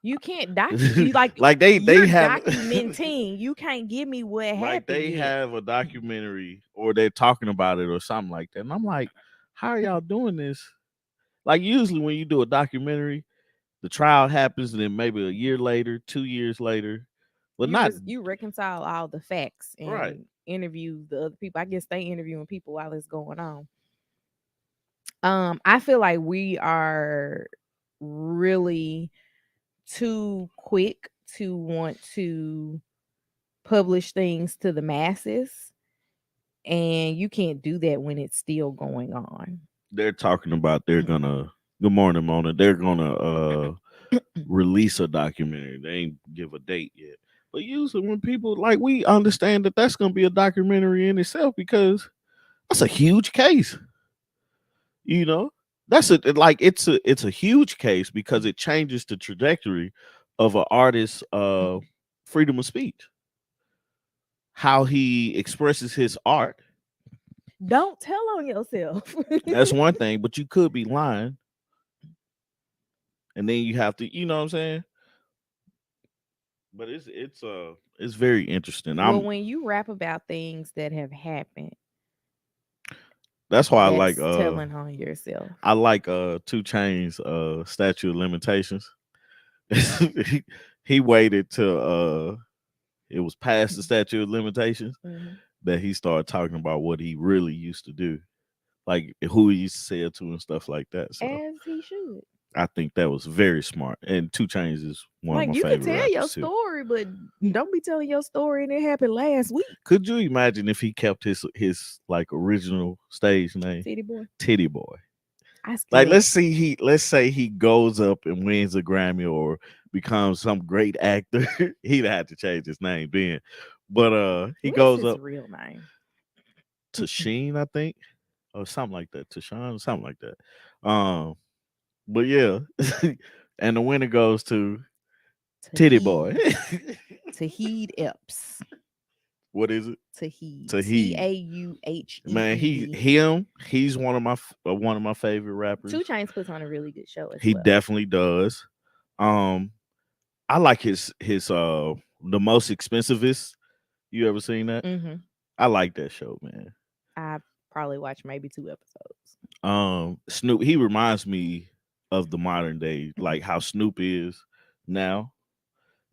You can't you like, like they you're have documenting. You can't give me what like happened they yet. have a documentary or they're talking about it or something like that. And I'm like, how are y'all doing this? Like usually when you do a documentary, the trial happens and then maybe a year later, 2 years later, but not You reconcile all the facts right. and interview the other people. I guess they interviewing people while it's going on. I feel like we are really too quick to want to publish things to the masses, and you can't do that when it's still going on. They're talking about they're gonna good morning, Mona. They're gonna release a documentary. They ain't give a date yet. But usually when people like we understand that that's gonna be a documentary in itself because that's a huge case. You know, that's it's a huge case because it changes the trajectory of an artist's freedom of speech, how he expresses his art. Don't tell on yourself. That's one thing, but you could be lying, and then you have to, you know what I'm saying. But it's very interesting. Well, when you rap about things that have happened, That's why that's telling on yourself. I like 2 Chainz statute of limitations. he waited till it was past the statute of limitations Mhm. that he started talking about what he really used to do, like who he used to sell to and stuff like that. So As he should. I think that was very smart. And 2 Chainz is one of Like, my you can favorite tell your rappers too. story, but don't be telling your story and it happened last week. Could you imagine if he kept his like original stage name, Titty boy. Titty Boy? I Like still let's say he goes up and wins a Grammy or becomes some great actor. He'd have to change his name then. But he what is goes his up real name? to Sheen, I think, or something like that. To Sean, something like that. But yeah. And the winner goes to Titty Boy. Tahid. Tahid Epps. What is it? Tahid. Tahid. Man, Tauhede. he's one of my favorite rappers. 2 Chainz puts on a really good show as He well. definitely does. Um, I like his the most expensivest. You ever seen that? Mm-hmm. I like that show, man. I probably watched maybe 2 episodes. Snoop, he reminds me of the modern day, like how Snoop is now.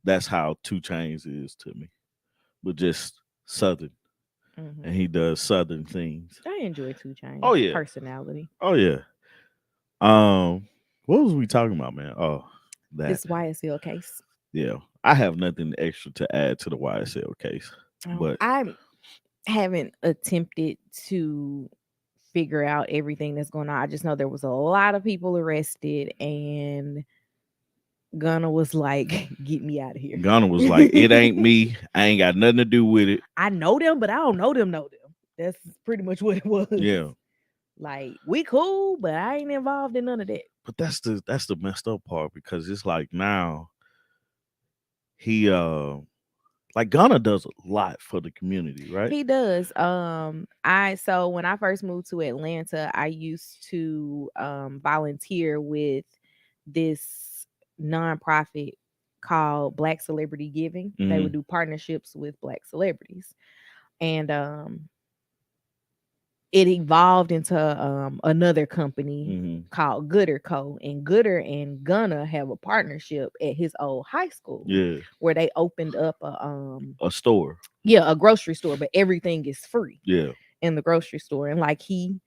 That's how 2 Chainz is to me, but just Southern, Mm-hmm. and he does Southern things. I enjoy 2 Chainz. Oh yeah, Personality. oh yeah. What was we talking about, man? Oh, that. This YSL case. Yeah, I have nothing extra to add to the YSL case, but I haven't attempted to figure out everything that's going on. I just know there was a lot of people arrested, and Gunna was like, "Get me out of here." Gunna was like, "It ain't me. I ain't got nothing to do with it." I know them, but I don't know them. That's pretty much what it was. Yeah, Like, we cool, but I ain't involved in none of that. But that's the messed up part because it's like now he like Ghana does a lot for the community, right? He does. I so when I first moved to Atlanta, I used to volunteer with this nonprofit called Black Celebrity Giving. They would Mm-hmm. do partnerships with black celebrities. And it evolved into another company Mm-hmm. called Gooder Co. And Gooder and Gunna have a partnership at his old high school Yeah. where they opened up A store. a grocery store, but everything is free Yeah. in the grocery store. And like he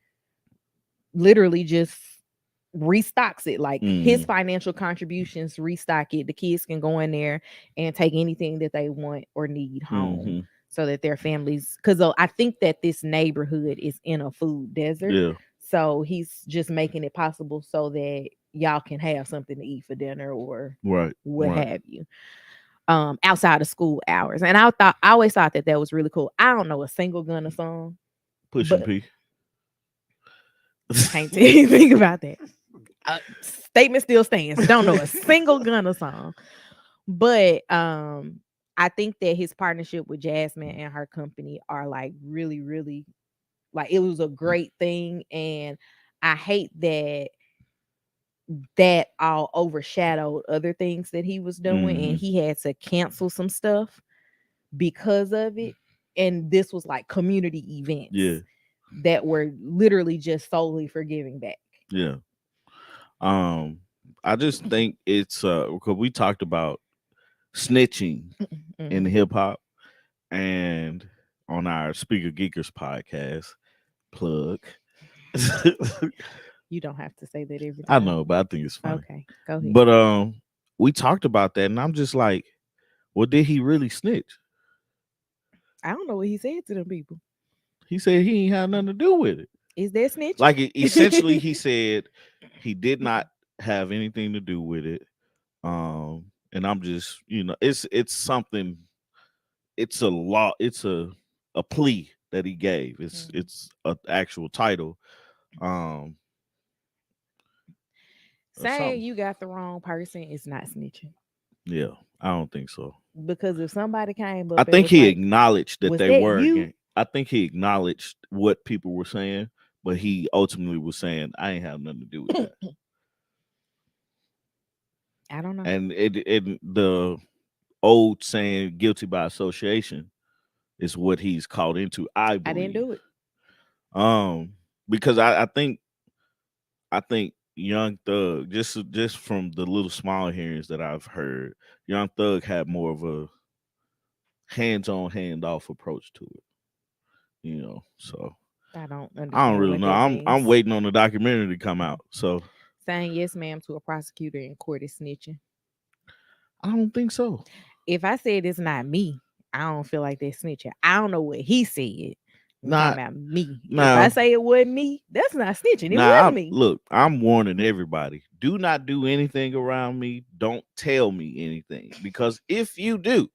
literally just restocks it. Like his Mm-hmm. financial contributions restock it. The kids can go in there and take anything that they want or need home Mm-hmm. so that their families, because I think that this neighborhood is in a food desert. Yeah. So he's just making it possible so that y'all can have something to eat for dinner or Right. what Right. have you. Outside of school hours. And I always thought that that was really cool. I don't know a single Gunna song, Pushing but P. can't tell you anything about that. Statement still stands. Don't know a single Gunna song, but I think that his partnership with Jasmine and her company are like really, really like it was a great thing, and I hate that that all overshadowed other things that he was doing, and Mm-hmm. he had to cancel some stuff because of it. And this was like community Yeah. events that were literally just solely for giving back. Yeah. Um, I just think it's because we talked about snitching in Mhm. hip hop and on our Speaker Geekers podcast plug. You don't have to say that every I time. know, but I think it's funny. Okay, go ahead. But we talked about that, and I'm just like, well, did he really snitch? I don't know what he said to them people. He said he ain't had nothing to do with it. Is that snitching? Like essentially, he said he did not have anything to do with it. And I'm just, it's something. It's a law. It's a plea that he gave. It's Mhm. it's an actual title. Um, or Saying something. you got the wrong person is not snitching. Yeah, I don't think so. Because if somebody came I up and think was he like, acknowledged that "Was they that were you?" again. I think he acknowledged what people were saying, but he ultimately was saying, "I ain't have nothing to do with that." I don't know. And the old saying, "Guilty by association," is what he's called into. I I didn't believe, do it. um, because I think Young Thug, just from the little small hearings that I've heard, Young Thug had more of a hands-on, hand-off approach to it. So I don't I don't understand really what know. that I'm means. waiting on the documentary to come out. So Saying yes, ma'am, to a prosecutor in court is snitching. I don't think so. If I said it's not me, I don't feel like that's snitching. I don't know what he said. I'm talking Not about me. If I now. say it wasn't me, that's not snitching. It Now wasn't I'm me. look. I'm warning everybody. Do not do anything around me. Don't tell me anything because if you do,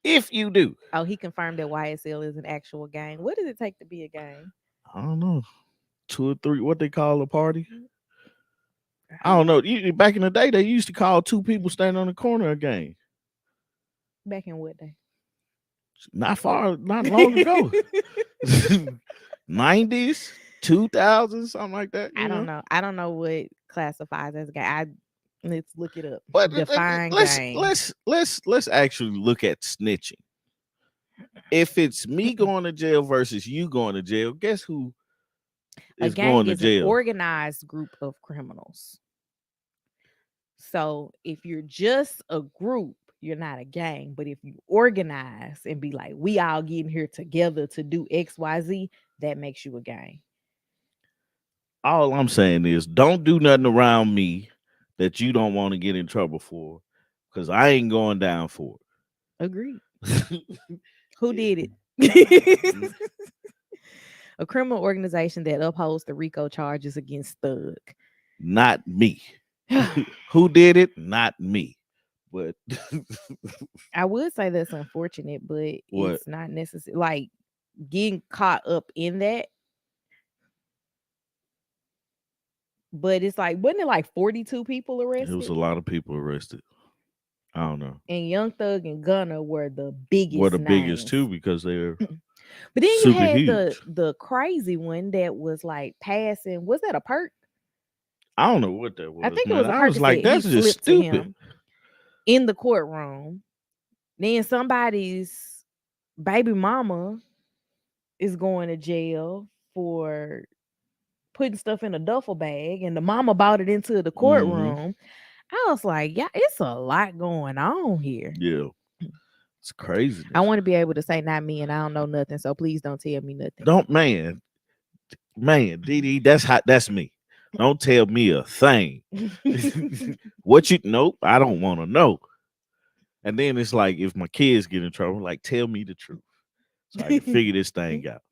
Oh, he confirmed that YSL is an actual gang. What does it take to be a gang? I don't know, 2 or 3. What they call a party? I don't Um, know. Back in the day, they used to call two people standing on the corner a gang. Back in what day? Not long ago. 90s, 2000s, something like that. I don't know. I don't know what classifies as a gang. Let's look it up. But Define let's gang. let's let's actually look at snitching. If it's me going to jail versus you going to jail, guess who A is gang going to is an jail? organized group of criminals. So if you're just a group, you're not a gang. But if you organize and be like, we all getting here together to do XYZ, that makes you a gang. All I'm saying is don't do nothing around me that you don't want to get in trouble for, because I ain't going down for Agreed. it. Who did it? A criminal organization that upholds the RICO charges against Thug. Not me. Who did it? Not me. But I would say that's unfortunate, but what? it's not necessary. Like getting caught up in that But it's like, wasn't it like 42 people It was arrested? a lot of people arrested. I don't know. And Young Thug and Gunna were the Were biggest the biggest names. too because they're But then you super had the huge. the crazy one that was like passing. Was that a perk? I don't know what that I was, think it man. was a I was like, Percocet. He that's just flipped to stupid. him in the courtroom. Then somebody's baby mama is going to jail for putting stuff in a duffel bag, and the mama bought it into the Hmm. courtroom. I was like, yeah, it's a lot going on here. Yeah, it's I craziness. want to be able to say not me and I don't know nothing, so please don't tell me nothing. Don't man, DD, that's me. Don't tell me a thing. What you nope, I don't want to know. And then it's like if my kids get in trouble, like tell me the truth so I can figure this thing out.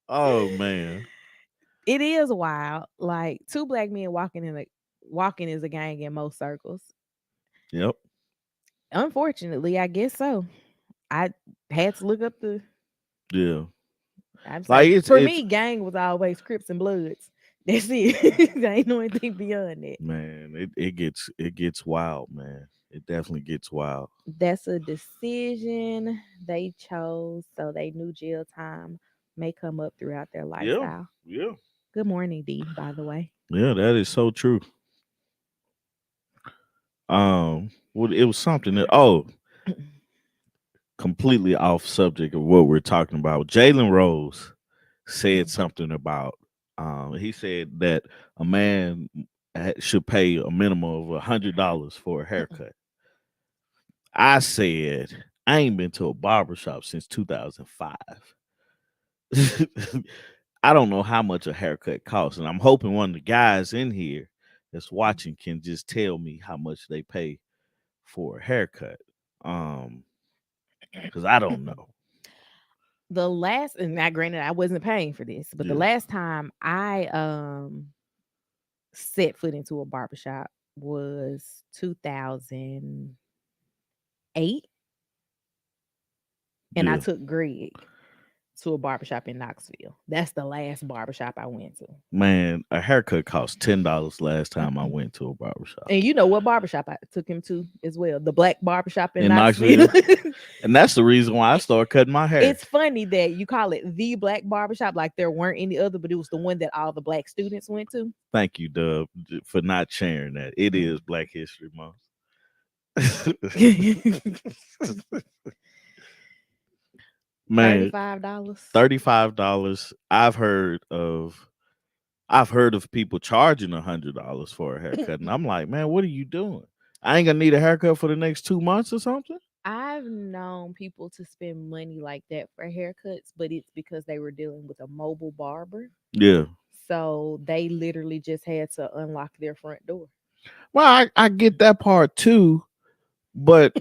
Oh man. It is wild. Like two black men walking is a gang in most circles. Yep. Unfortunately, I guess so. I had to look up the. Yeah. I'm like, Like for it's me, gang was always Crips and Bloods. That's it. I ain't know anything beyond that. man, it gets wild, man. It definitely gets wild. That's a decision they chose, so they knew jail time may come up throughout their Yeah. lifestyle. Yeah. Good morning, D, by the way. Yeah, that is so true. Well, it was something that completely off subject of what we're talking about. Jalen Rose said something about he said that a man should pay a minimum of $100 for a haircut. I said I ain't been to a barbershop since 2005. I don't know how much a haircut costs, and I'm hoping one of the guys in here that's watching can just tell me how much they pay for a haircut. Um, because I don't know. The last, and now granted I wasn't paying for this, but the Yeah, last time I set foot into a barbershop was 2008, and I yeah. took Greg to a barbershop in Knoxville. That's the last barbershop I went to. Man, a haircut cost $10 last time I went to a barbershop And you know what barbershop I took him to as well? The black barbershop in in Knoxville. Knoxville. And that's the reason why I started cutting my hair. It's funny that you call it the black barbershop, like there weren't any other, but it was the one that all the black students went to. Thank you, Dub, for not sharing that. It is Black History Month. Man, $35. $35. I've heard of people charging $100 for a haircut, and I'm like, man, what are you doing? I ain't gonna need a haircut for the next 2 months or something. I've known people to spend money like that for haircuts, but it's because they were dealing with a mobile barber. Yeah. So they literally just had to unlock their front door. Well, I get that part too, but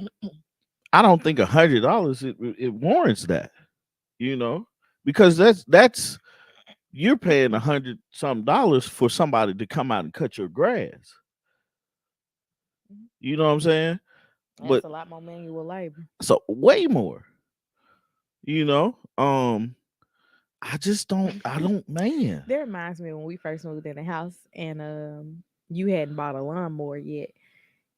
I don't think $100 it warrants that. You know, because that's you're paying 100 some dollars for somebody to come out and cut your grass. Mhm. You know what I'm saying? That's But a lot more manual labor. so way more. You know, I just don't. I don't, man. That reminds me when we first moved in the house and you hadn't bought a lawnmower yet.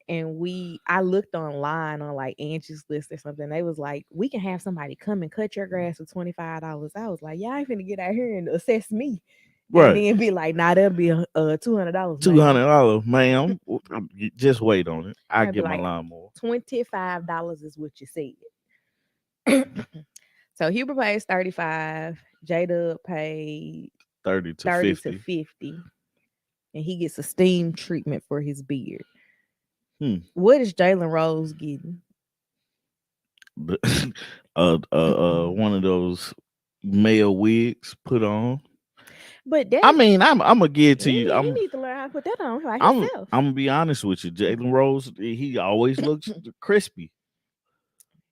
And I looked online on like Angie's List or something. They was like, we can have somebody come and cut your grass for $25. I was like, y'all ain't finna get out here and assess me. And Right. then be like, nah, that'll be $200, two ma'am. hundred dollars, ma'am. Just wait on it. I I'd be get my like, lawnmower. $25 is what you said. So Huber pays 35, J-Dub paid 30 to 30 to 50. 50, and he gets a steam treatment for his beard. Hmm. What is Jalen Rose getting? One of those male wigs put on. But I that mean, I'm gonna give it to you. he need to learn how to put that on by I'm himself. I'm gonna be honest with you. Jalen Rose, he always looks crispy,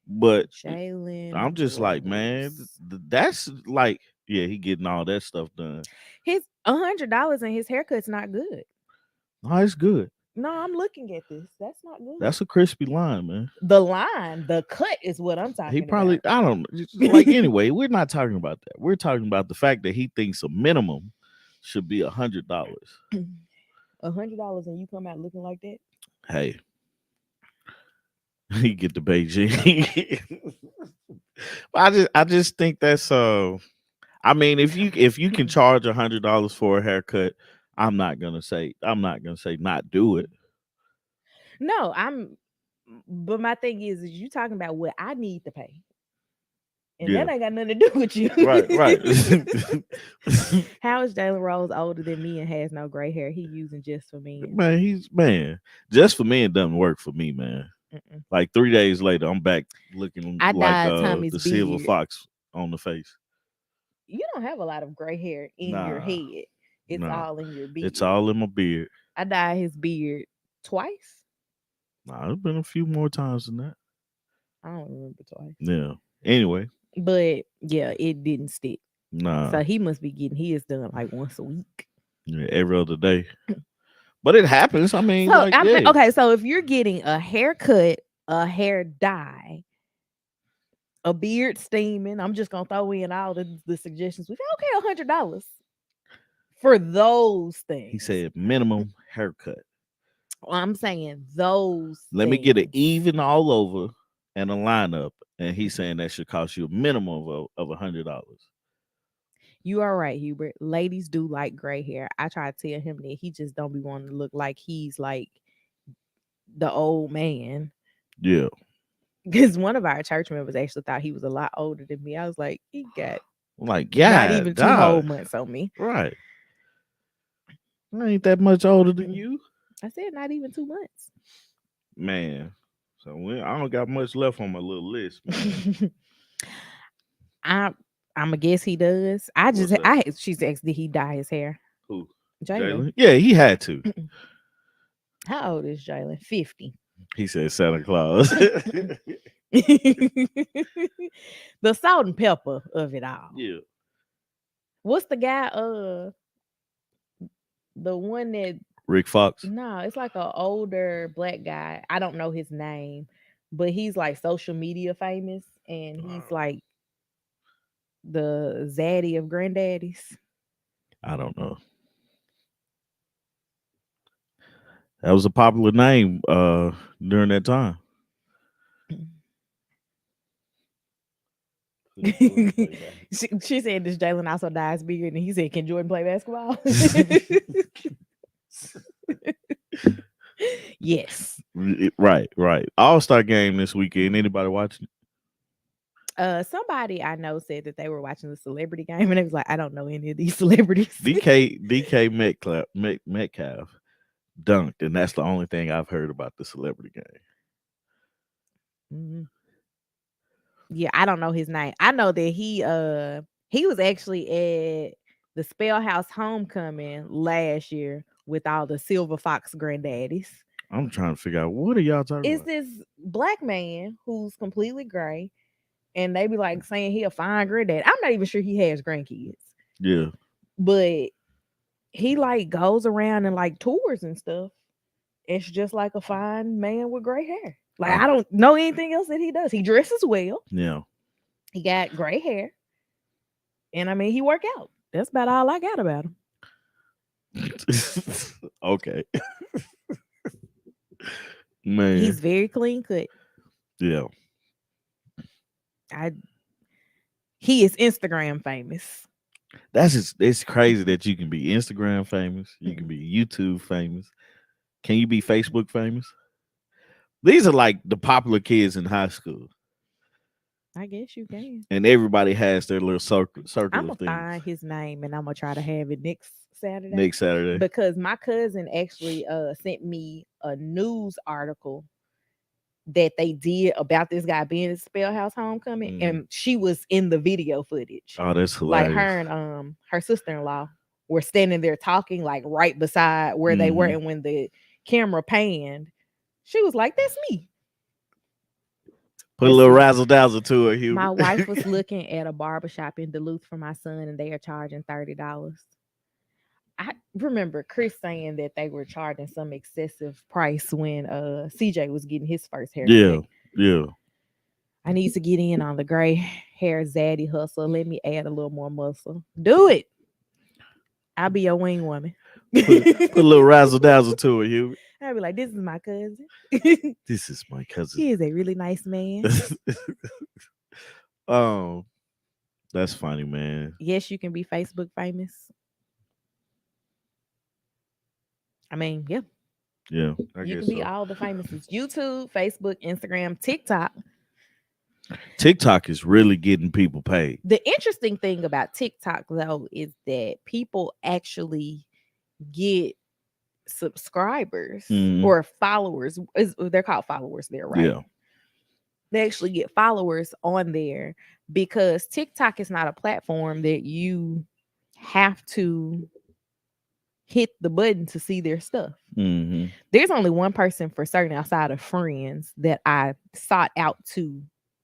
but Jalen I'm just like, man, Rose. that's like, yeah, he getting all that stuff done. His $100 and his haircut's not good. Oh, it's good. No, I'm looking at this. That's not good. That's a crispy line, man. The line, the cut is what I'm He talking probably, about. I don't know. Like, anyway, we're not talking about that. We're talking about the fact that he thinks a minimum should be $100. $100 and you come out looking like that? Hey, you get the Beijing. I just think that's I mean, if you can charge $100 for a haircut, I'm not gonna say not do it. No, but my thing is you talking about what I need to pay. And Yeah, that ain't got nothing to do with you. right, right. How is Jalen Rose older than me and has no gray hair? He using just for men. Man, man. Just for me, it doesn't work for me, man. Mm-mm. Like 3 days later, I'm back looking I like dyed Tommy's the silver beard. fox on the face. You don't have a lot of gray hair in your Nah, head. It's nah. all in your It's beard. all in my beard. I dyed his beard twice. Nah, it's been a few more times than that. I don't remember twice. Yeah. Anyway, But yeah, it didn't stick. nah. So he must be getting his done like once a week. Yeah, every other day. But it happens. I mean, So like, yeah. okay, so if you're getting a haircut, a hair dye, a beard steaming, I'm just gonna throw in all the suggestions. We okay, $100 for those He things. said minimum haircut. I'm saying those Let me get it things. even all over and a lineup. And he's saying that should cost you a minimum of $100. You are right, Hubert. Ladies do like gray hair. I try to tell him that he just don't be wanting to look like he's like the old man. Yeah. Because one of our church members actually thought he was a lot older than me. I was like, he got Like, not yeah, even 2 whole dog. months on me. Right. I ain't that much older than Mm. you. I said not even 2 months. Man. So I don't got much left on my little list, man. I'm gonna guess he does. What's that? She's asked, did he dye his hair? Who? Jalen. Jalen? Yeah, he had to. How old is Jalen? 50. He said Santa Claus. The salt and pepper of it all. Yeah. What's the guy? The one that Rick Fox. no, it's like an older black guy. I don't know his name, but he's like social media famous, and he's like the zaddy of granddaddies. I don't know. That was a popular name during that time. she said, "Does Jalen also dye his beard?" And he said, "Can Jordan play basketball?" Yes. Right, right. All-Star game this weekend. Anybody watching? Somebody I know said that they were watching the celebrity game, and it was like, I don't know any of these celebrities. DK Metcalf dunked, and that's the only thing I've heard about the celebrity game. Mm-hmm. Yeah, I don't know his name. I know that he was actually at the Spell House homecoming last year with all the Silver Fox granddaddies. I'm trying to figure out what are y'all talking It's about? this black man who's completely gray, and they be like saying he a fine granddad. I'm not even sure he has grandkids. Yeah. But he like goes around and like tours and stuff. It's just like a fine man with gray hair. Like I don't know anything else that he does. He dresses well. Yeah. He got gray hair. And I mean he work out. That's about all I got about him. Okay. Man. He's very clean cut. Yeah. He is Instagram famous. It's crazy that you can be Instagram famous, you can be YouTube famous. Can you be Facebook famous? These are like the popular kids in high school. I guess you can. And everybody has their little circle I'm of gonna things. find his name and I'm gonna try to have it next Saturday. Next Saturday. Because my cousin actually sent me a news article that they did about this guy being at Spellhouse homecoming, and she was in the video footage. Oh, that's hilarious. Like her and her sister-in-law were standing there talking, like right beside where they were, and when the camera panned, she was like, "That's me." Put a little razzle dazzle to it, Hubert. My wife was looking at a barbershop in Duluth for my son, and they are charging $30. I remember Chris saying that they were charging some excessive price when CJ was getting his first haircut. Yeah. I need to get in on the gray hair zaddy hustle. Let me add a little more muscle. Do it. I'll be your wing woman. Put a little razzle dazzle to it, you. I'll be like, this is my cousin. This is my cousin. He is a really nice man. um, that's funny, man. Yes, you can be Facebook famous. I mean, yeah, Yeah, I you guess can be so. all the famouses. YouTube, Facebook, Instagram, TikTok. TikTok is really getting people paid. The interesting thing about TikTok though is that people actually get subscribers Hmm. or followers. They're called followers there, right? Yeah. They actually get followers on there because TikTok is not a platform that you have to hit the button to see their stuff. Hmm. There's only one person for certain outside of friends that I sought out to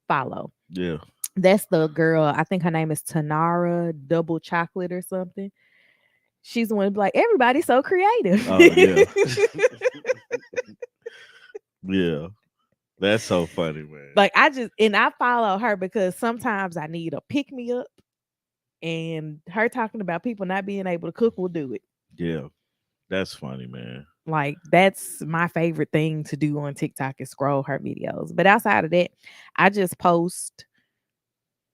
follow. Yeah. That's the girl. I think her name is Tanara Double Chocolate or something. She's the one to be like, everybody's so creative. Oh yeah. Yeah. That's so funny, man. Like I follow her because sometimes I need a pick me up, and her talking about people not being able to cook will do it. Yeah. That's funny, man. Like that's my favorite thing to do on TikTok is scroll her videos. But outside of that, I just post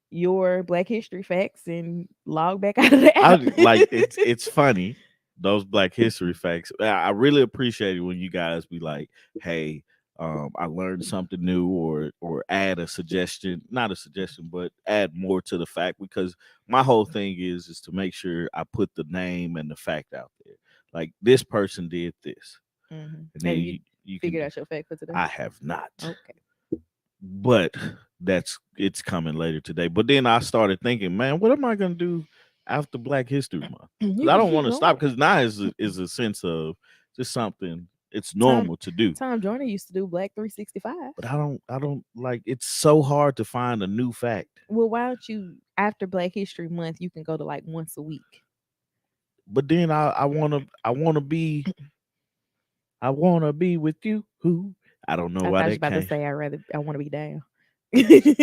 your Black History facts and log back out of the I app. like it's funny those Black History facts. I really appreciate it when you guys be like, "Hey, I learned something new," or add a suggestion, not a suggestion, but add more to the fact because my whole thing is to make sure I put the name and the fact out there. Like this person did this, and then Have you you can. figured out your fact for today? I have not, Okay. but it's coming later today. But then I started thinking, man, what am I gonna do after Black History Month? You Because I can don't keep want to stop. going. Because now is a sense of just something it's Tom normal to do. Tom Joyner used to do Black 365. But I don't like. It's so hard to find a new fact. Well, why don't you after Black History Month you can go to like once a week? But then I wanna be with you. Who I don't know I why thought you was that about to came. say I want to be down.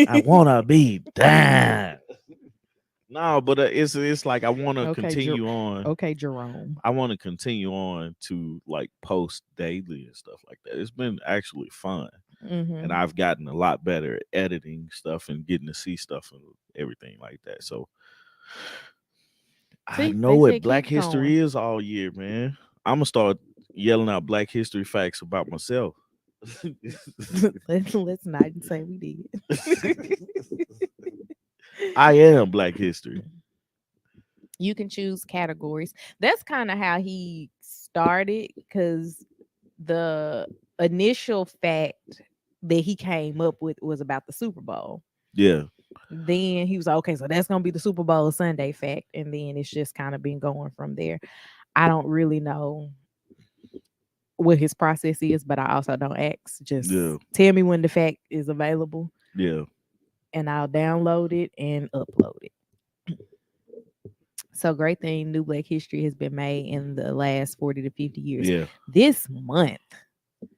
I wanna be down. No, but it's like I want to Okay, continue on. okay, Jerome. I want to continue on to like post daily and stuff like that. It's been actually fun, and Mm-hmm. I've gotten a lot better at editing stuff and getting to see stuff and everything like that. So I See, they know what said Black keep History going. is all year, man. I'm gonna start yelling out Black History facts about myself. Let's not say we did. I am Black History. You can choose categories. That's kind of how he started because the initial fact that he came up with was about the Super Bowl. Yeah, Then he was like, okay, so that's gonna be the Super Bowl Sunday fact, and then it's just kind of been going from there. I don't really know what his process is, but I also don't ask. Just yeah, tell me when the fact is available, yeah, and I'll download it and upload it. So great thing, new Black history has been made in the last 40 to 50 years. yeah. This month,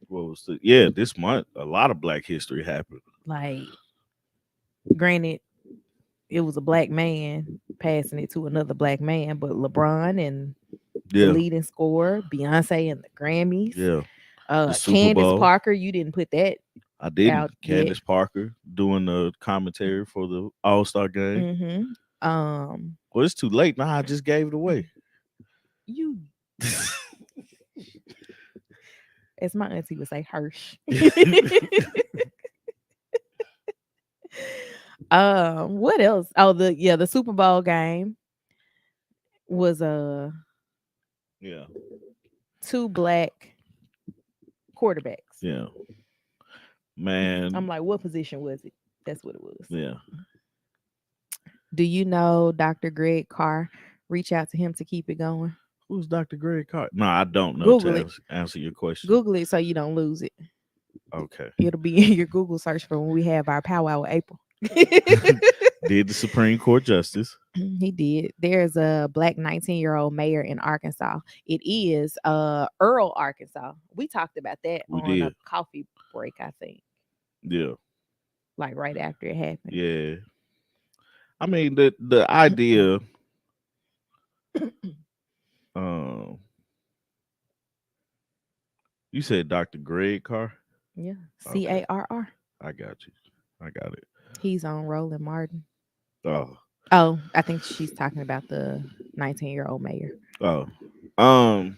What was the yeah? This month, a lot of Black History happened. like, granted, it was a black man passing it to another black man, but LeBron and the Yeah, leading scorer, Beyonce and the Grammys, yeah. The Super Candace Bowl. Parker, you didn't put that I didn't. out yet. Candace Parker doing the commentary for the All Star game. Mm-hmm. Um, Well, it's too late now. I just gave it away. you, as my auntie would say, Hirsch. What else? Oh, the Super Bowl game was Yeah, two black quarterbacks. yeah, I'm man. like, what position was it? That's what it was. Yeah. Do you know Dr. Greg Carr? Reach out to him to keep it going. Who's Dr. Greg Carter? No, I don't know to Google it. answer your question. Google it so you don't lose it. Okay. It'll be in your Google search for when we have our powwow with April. Did the Supreme Court justice? He did. There's a black 19-year-old mayor in Arkansas. It is Earl, Arkansas. We talked about that We on a did. coffee break, I think, Yeah. like right after it happened. Yeah. I mean the idea Um, you said Dr. Greg Carr. Yeah, Okay, Carr. I got you. I got it. He's on Roland Martin. Oh, Oh, I think she's talking about the 19-year-old mayor. oh. Um,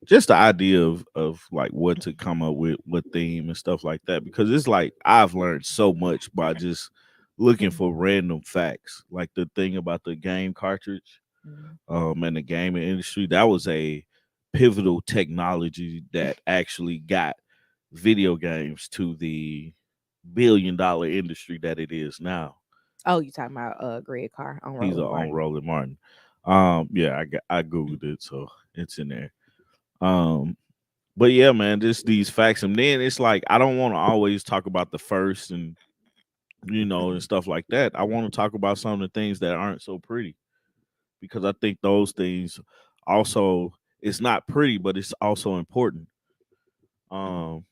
just the idea of like what to come up with, what theme and stuff like that. Because it's like I've learned so much by just looking for random facts. Like the thing about the game cartridge, Mhm. and the gaming industry, that was a pivotal technology that actually got video games to the $1 billion industry that it is now. Oh, you talking about Greg Carr on He's Roland on Martin? Roland Martin. Yeah, I googled it, so it's in there. Um, but yeah, man, just these facts, and then it's like I don't want to always talk about the first and and stuff like that. I want to talk about some of the things that aren't so pretty because I think those things also it's not pretty, but it's also important. Um,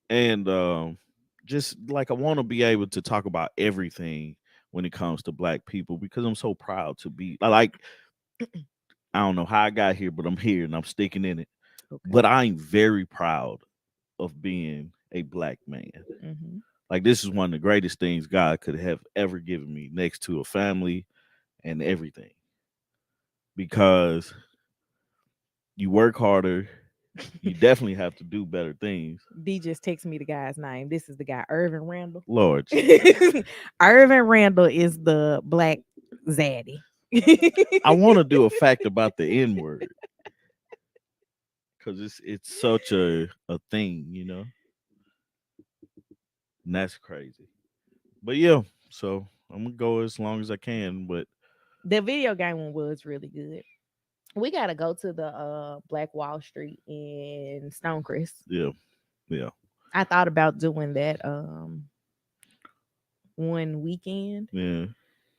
and just like I want to be able to talk about everything when it comes to black people because I'm so proud to be like I don't know how I got here, but I'm here and I'm sticking in it. Okay. But I'm very proud of being a black man. Hmm. Like this is one of the greatest things God could have ever given me next to a family and everything. Because you work harder, you definitely have to do better things. D just text me the guy's name. This is the guy, Irvin Randle. Lord Jesus. Irvin Randle is the black zaddy. I want to do a fact about the N word because it's such a thing, and that's crazy. But yeah, so I'm gonna go as long as I can. But The video game one was really good. We gotta go to the Black Wall Street in Stonecrest. yeah, yeah, I thought about doing that one weekend, yeah.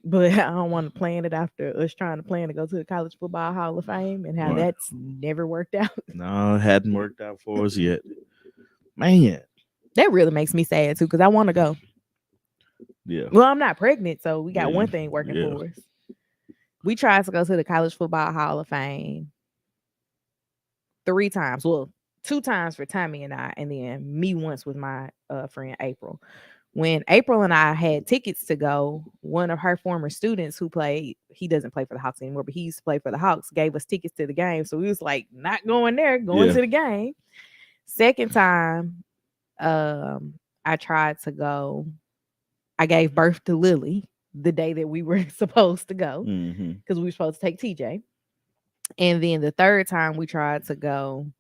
but I don't want to plan it after us trying to plan to go to the College Football Hall of Fame and how Right. that's never worked out. No, it hadn't worked out for us yet, man. That really makes me sad too because I want to go. Yeah, Well, I'm not pregnant, so we yeah, got one thing working yeah, for us. We tried to go to the College Football Hall of Fame 3 times. Well, 2 times for Tommy and I, and then me once with my friend April. When April and I had tickets to go, one of her former students who played, he doesn't play for the Hawks anymore, but he used to play for the Hawks, gave us tickets to the game. So we was like, not going there, going yeah. to the game. Second time, I tried to go. I gave birth to Lily the day that we were supposed to go Mm-hmm. because we were supposed to take TJ. And then the third time we tried to go,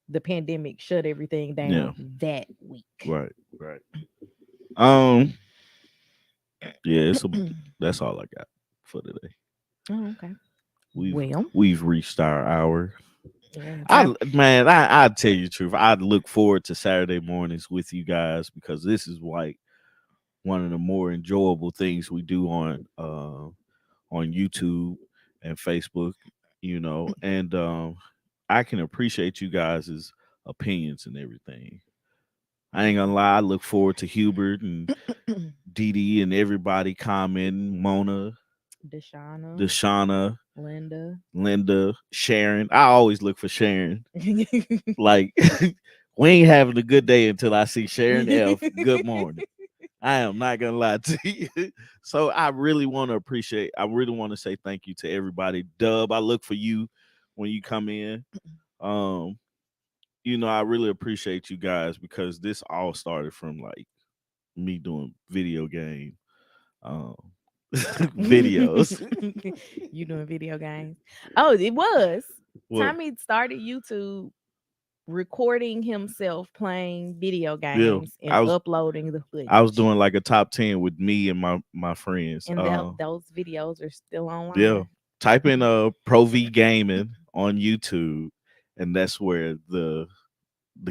the pandemic shut everything Yeah. down that week. Right. Right. Um. Yeah. That's all I got for today. Oh, okay. We've Well, we've reached our hour. yeah, I tell you the truth. I look forward to Saturday mornings with you guys because this is like one of the more enjoyable things we do on YouTube and Facebook. And I can appreciate you guys' opinions and everything. I ain't gonna lie. I look forward to Hubert and Dee Dee and everybody commenting. Mona, Deshauna, Deshauna, Linda. Linda, Sharon. I always look for Sharon. Like we ain't having a good day until I see Sharon F. Good morning. I am not gonna lie to you. So I really want to say thank you to everybody. Dub, I look for you when you come in. Um, I really appreciate you guys because this all started from like me doing video game um videos. You doing video games? Oh, it was. What? Tommy started YouTube recording himself playing video Yeah. games and I was uploading the I was footage. doing like a top 10 with me and my friends. And those videos are still Yeah. online. Type in Pro V Gaming on YouTube, and that's where the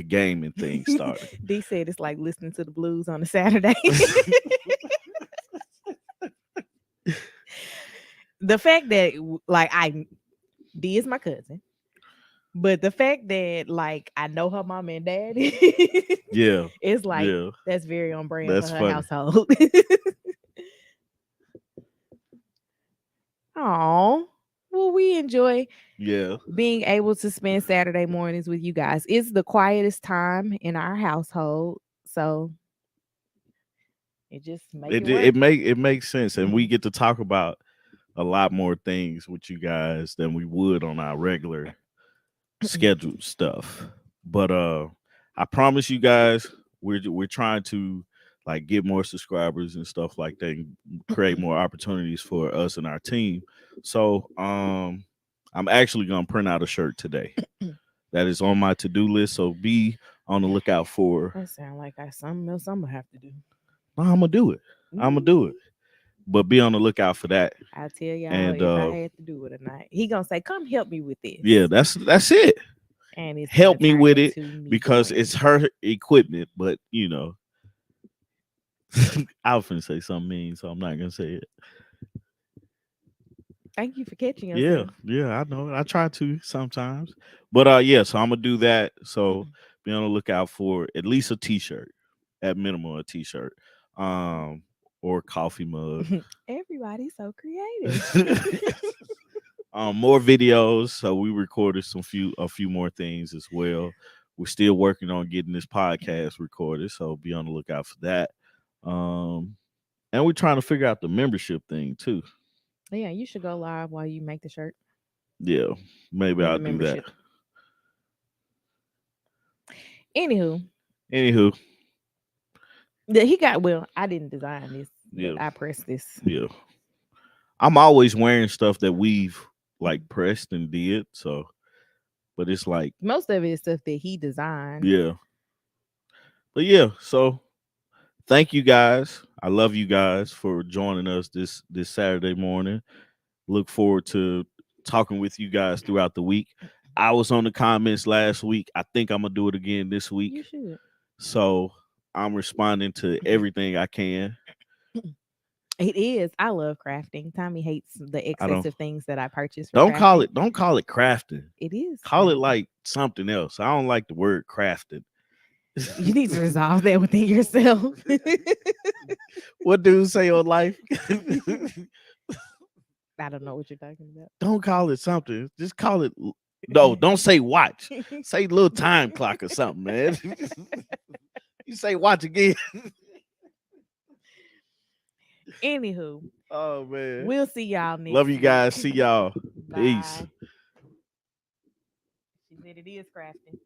gaming thing started. D said it's like listening to the blues on a Saturday. The fact that like D is my cousin, but the fact that like I know her mom and dad, Yeah. it's like Yeah. that's very on brand for That's her funny. household. Oh, Well, we enjoy Yeah. being able to spend Saturday mornings with you guys. It's the quietest time in our household, so it just make it work. It makes sense, and we get to talk about a lot more things with you guys than we would on our regular scheduled stuff. But I promise you guys, we're trying to like get more subscribers and stuff like that, and create more opportunities for us and our team. So I'm actually gonna print out a shirt today. That is on my to-do list. So be on the lookout for. That sound like I something else I'm gonna have to do. No, I'm gonna do it. I'm gonna do Mm. it. But be on the lookout for that. I'll tell y'all And if I had to do it or not. He gonna say, "Come help me with yeah, this," that's it. and it's gonna Help me turn with it into me because doing it's it. her equipment. But you know, I was finna say something mean, so I'm not gonna say it. Thank you for catching Yeah, yourself. yeah, I know. I try to sometimes. But yeah, so I'm gonna do that. So be on the lookout for at least a t-shirt. At minimum a t-shirt. Um or a coffee mug. Everybody's so creative. More videos. So we recorded a few more things as well. We're still working on getting this podcast recorded, so be on the lookout for that. Um, and we're trying to figure out the membership thing too. Yeah, you should go live while you make the shirt Yeah, maybe with I'll the do that. membership. Anywho, Anywho, he got well. I didn't design this, but yeah, I pressed this. yeah. I'm always wearing stuff that we've like pressed and did. So, but it's like, Most of it is stuff that he designed. yeah, but yeah. So thank you guys. I love you guys for joining us this Saturday morning. Look forward to talking with you guys throughout the week. I was on the comments last week. I think I'm gonna do it again this You week. should. So I'm responding to everything I can. It is. I love crafting. Tommy hates the I don't excessive things that I purchase for crafting. don't call it crafting. It is Call it crafting. like something else. I don't like the word crafting. You need to resolve that within yourself. What dudes say on life? I don't know what you're talking about. Don't call it something. Just call it. No, don't say watch. Say little time clock or something, man. You say watch again. Anywho, Oh man. we'll see y'all Love next you week. guys. See y'all. Peace. Bye. She said it is crafting.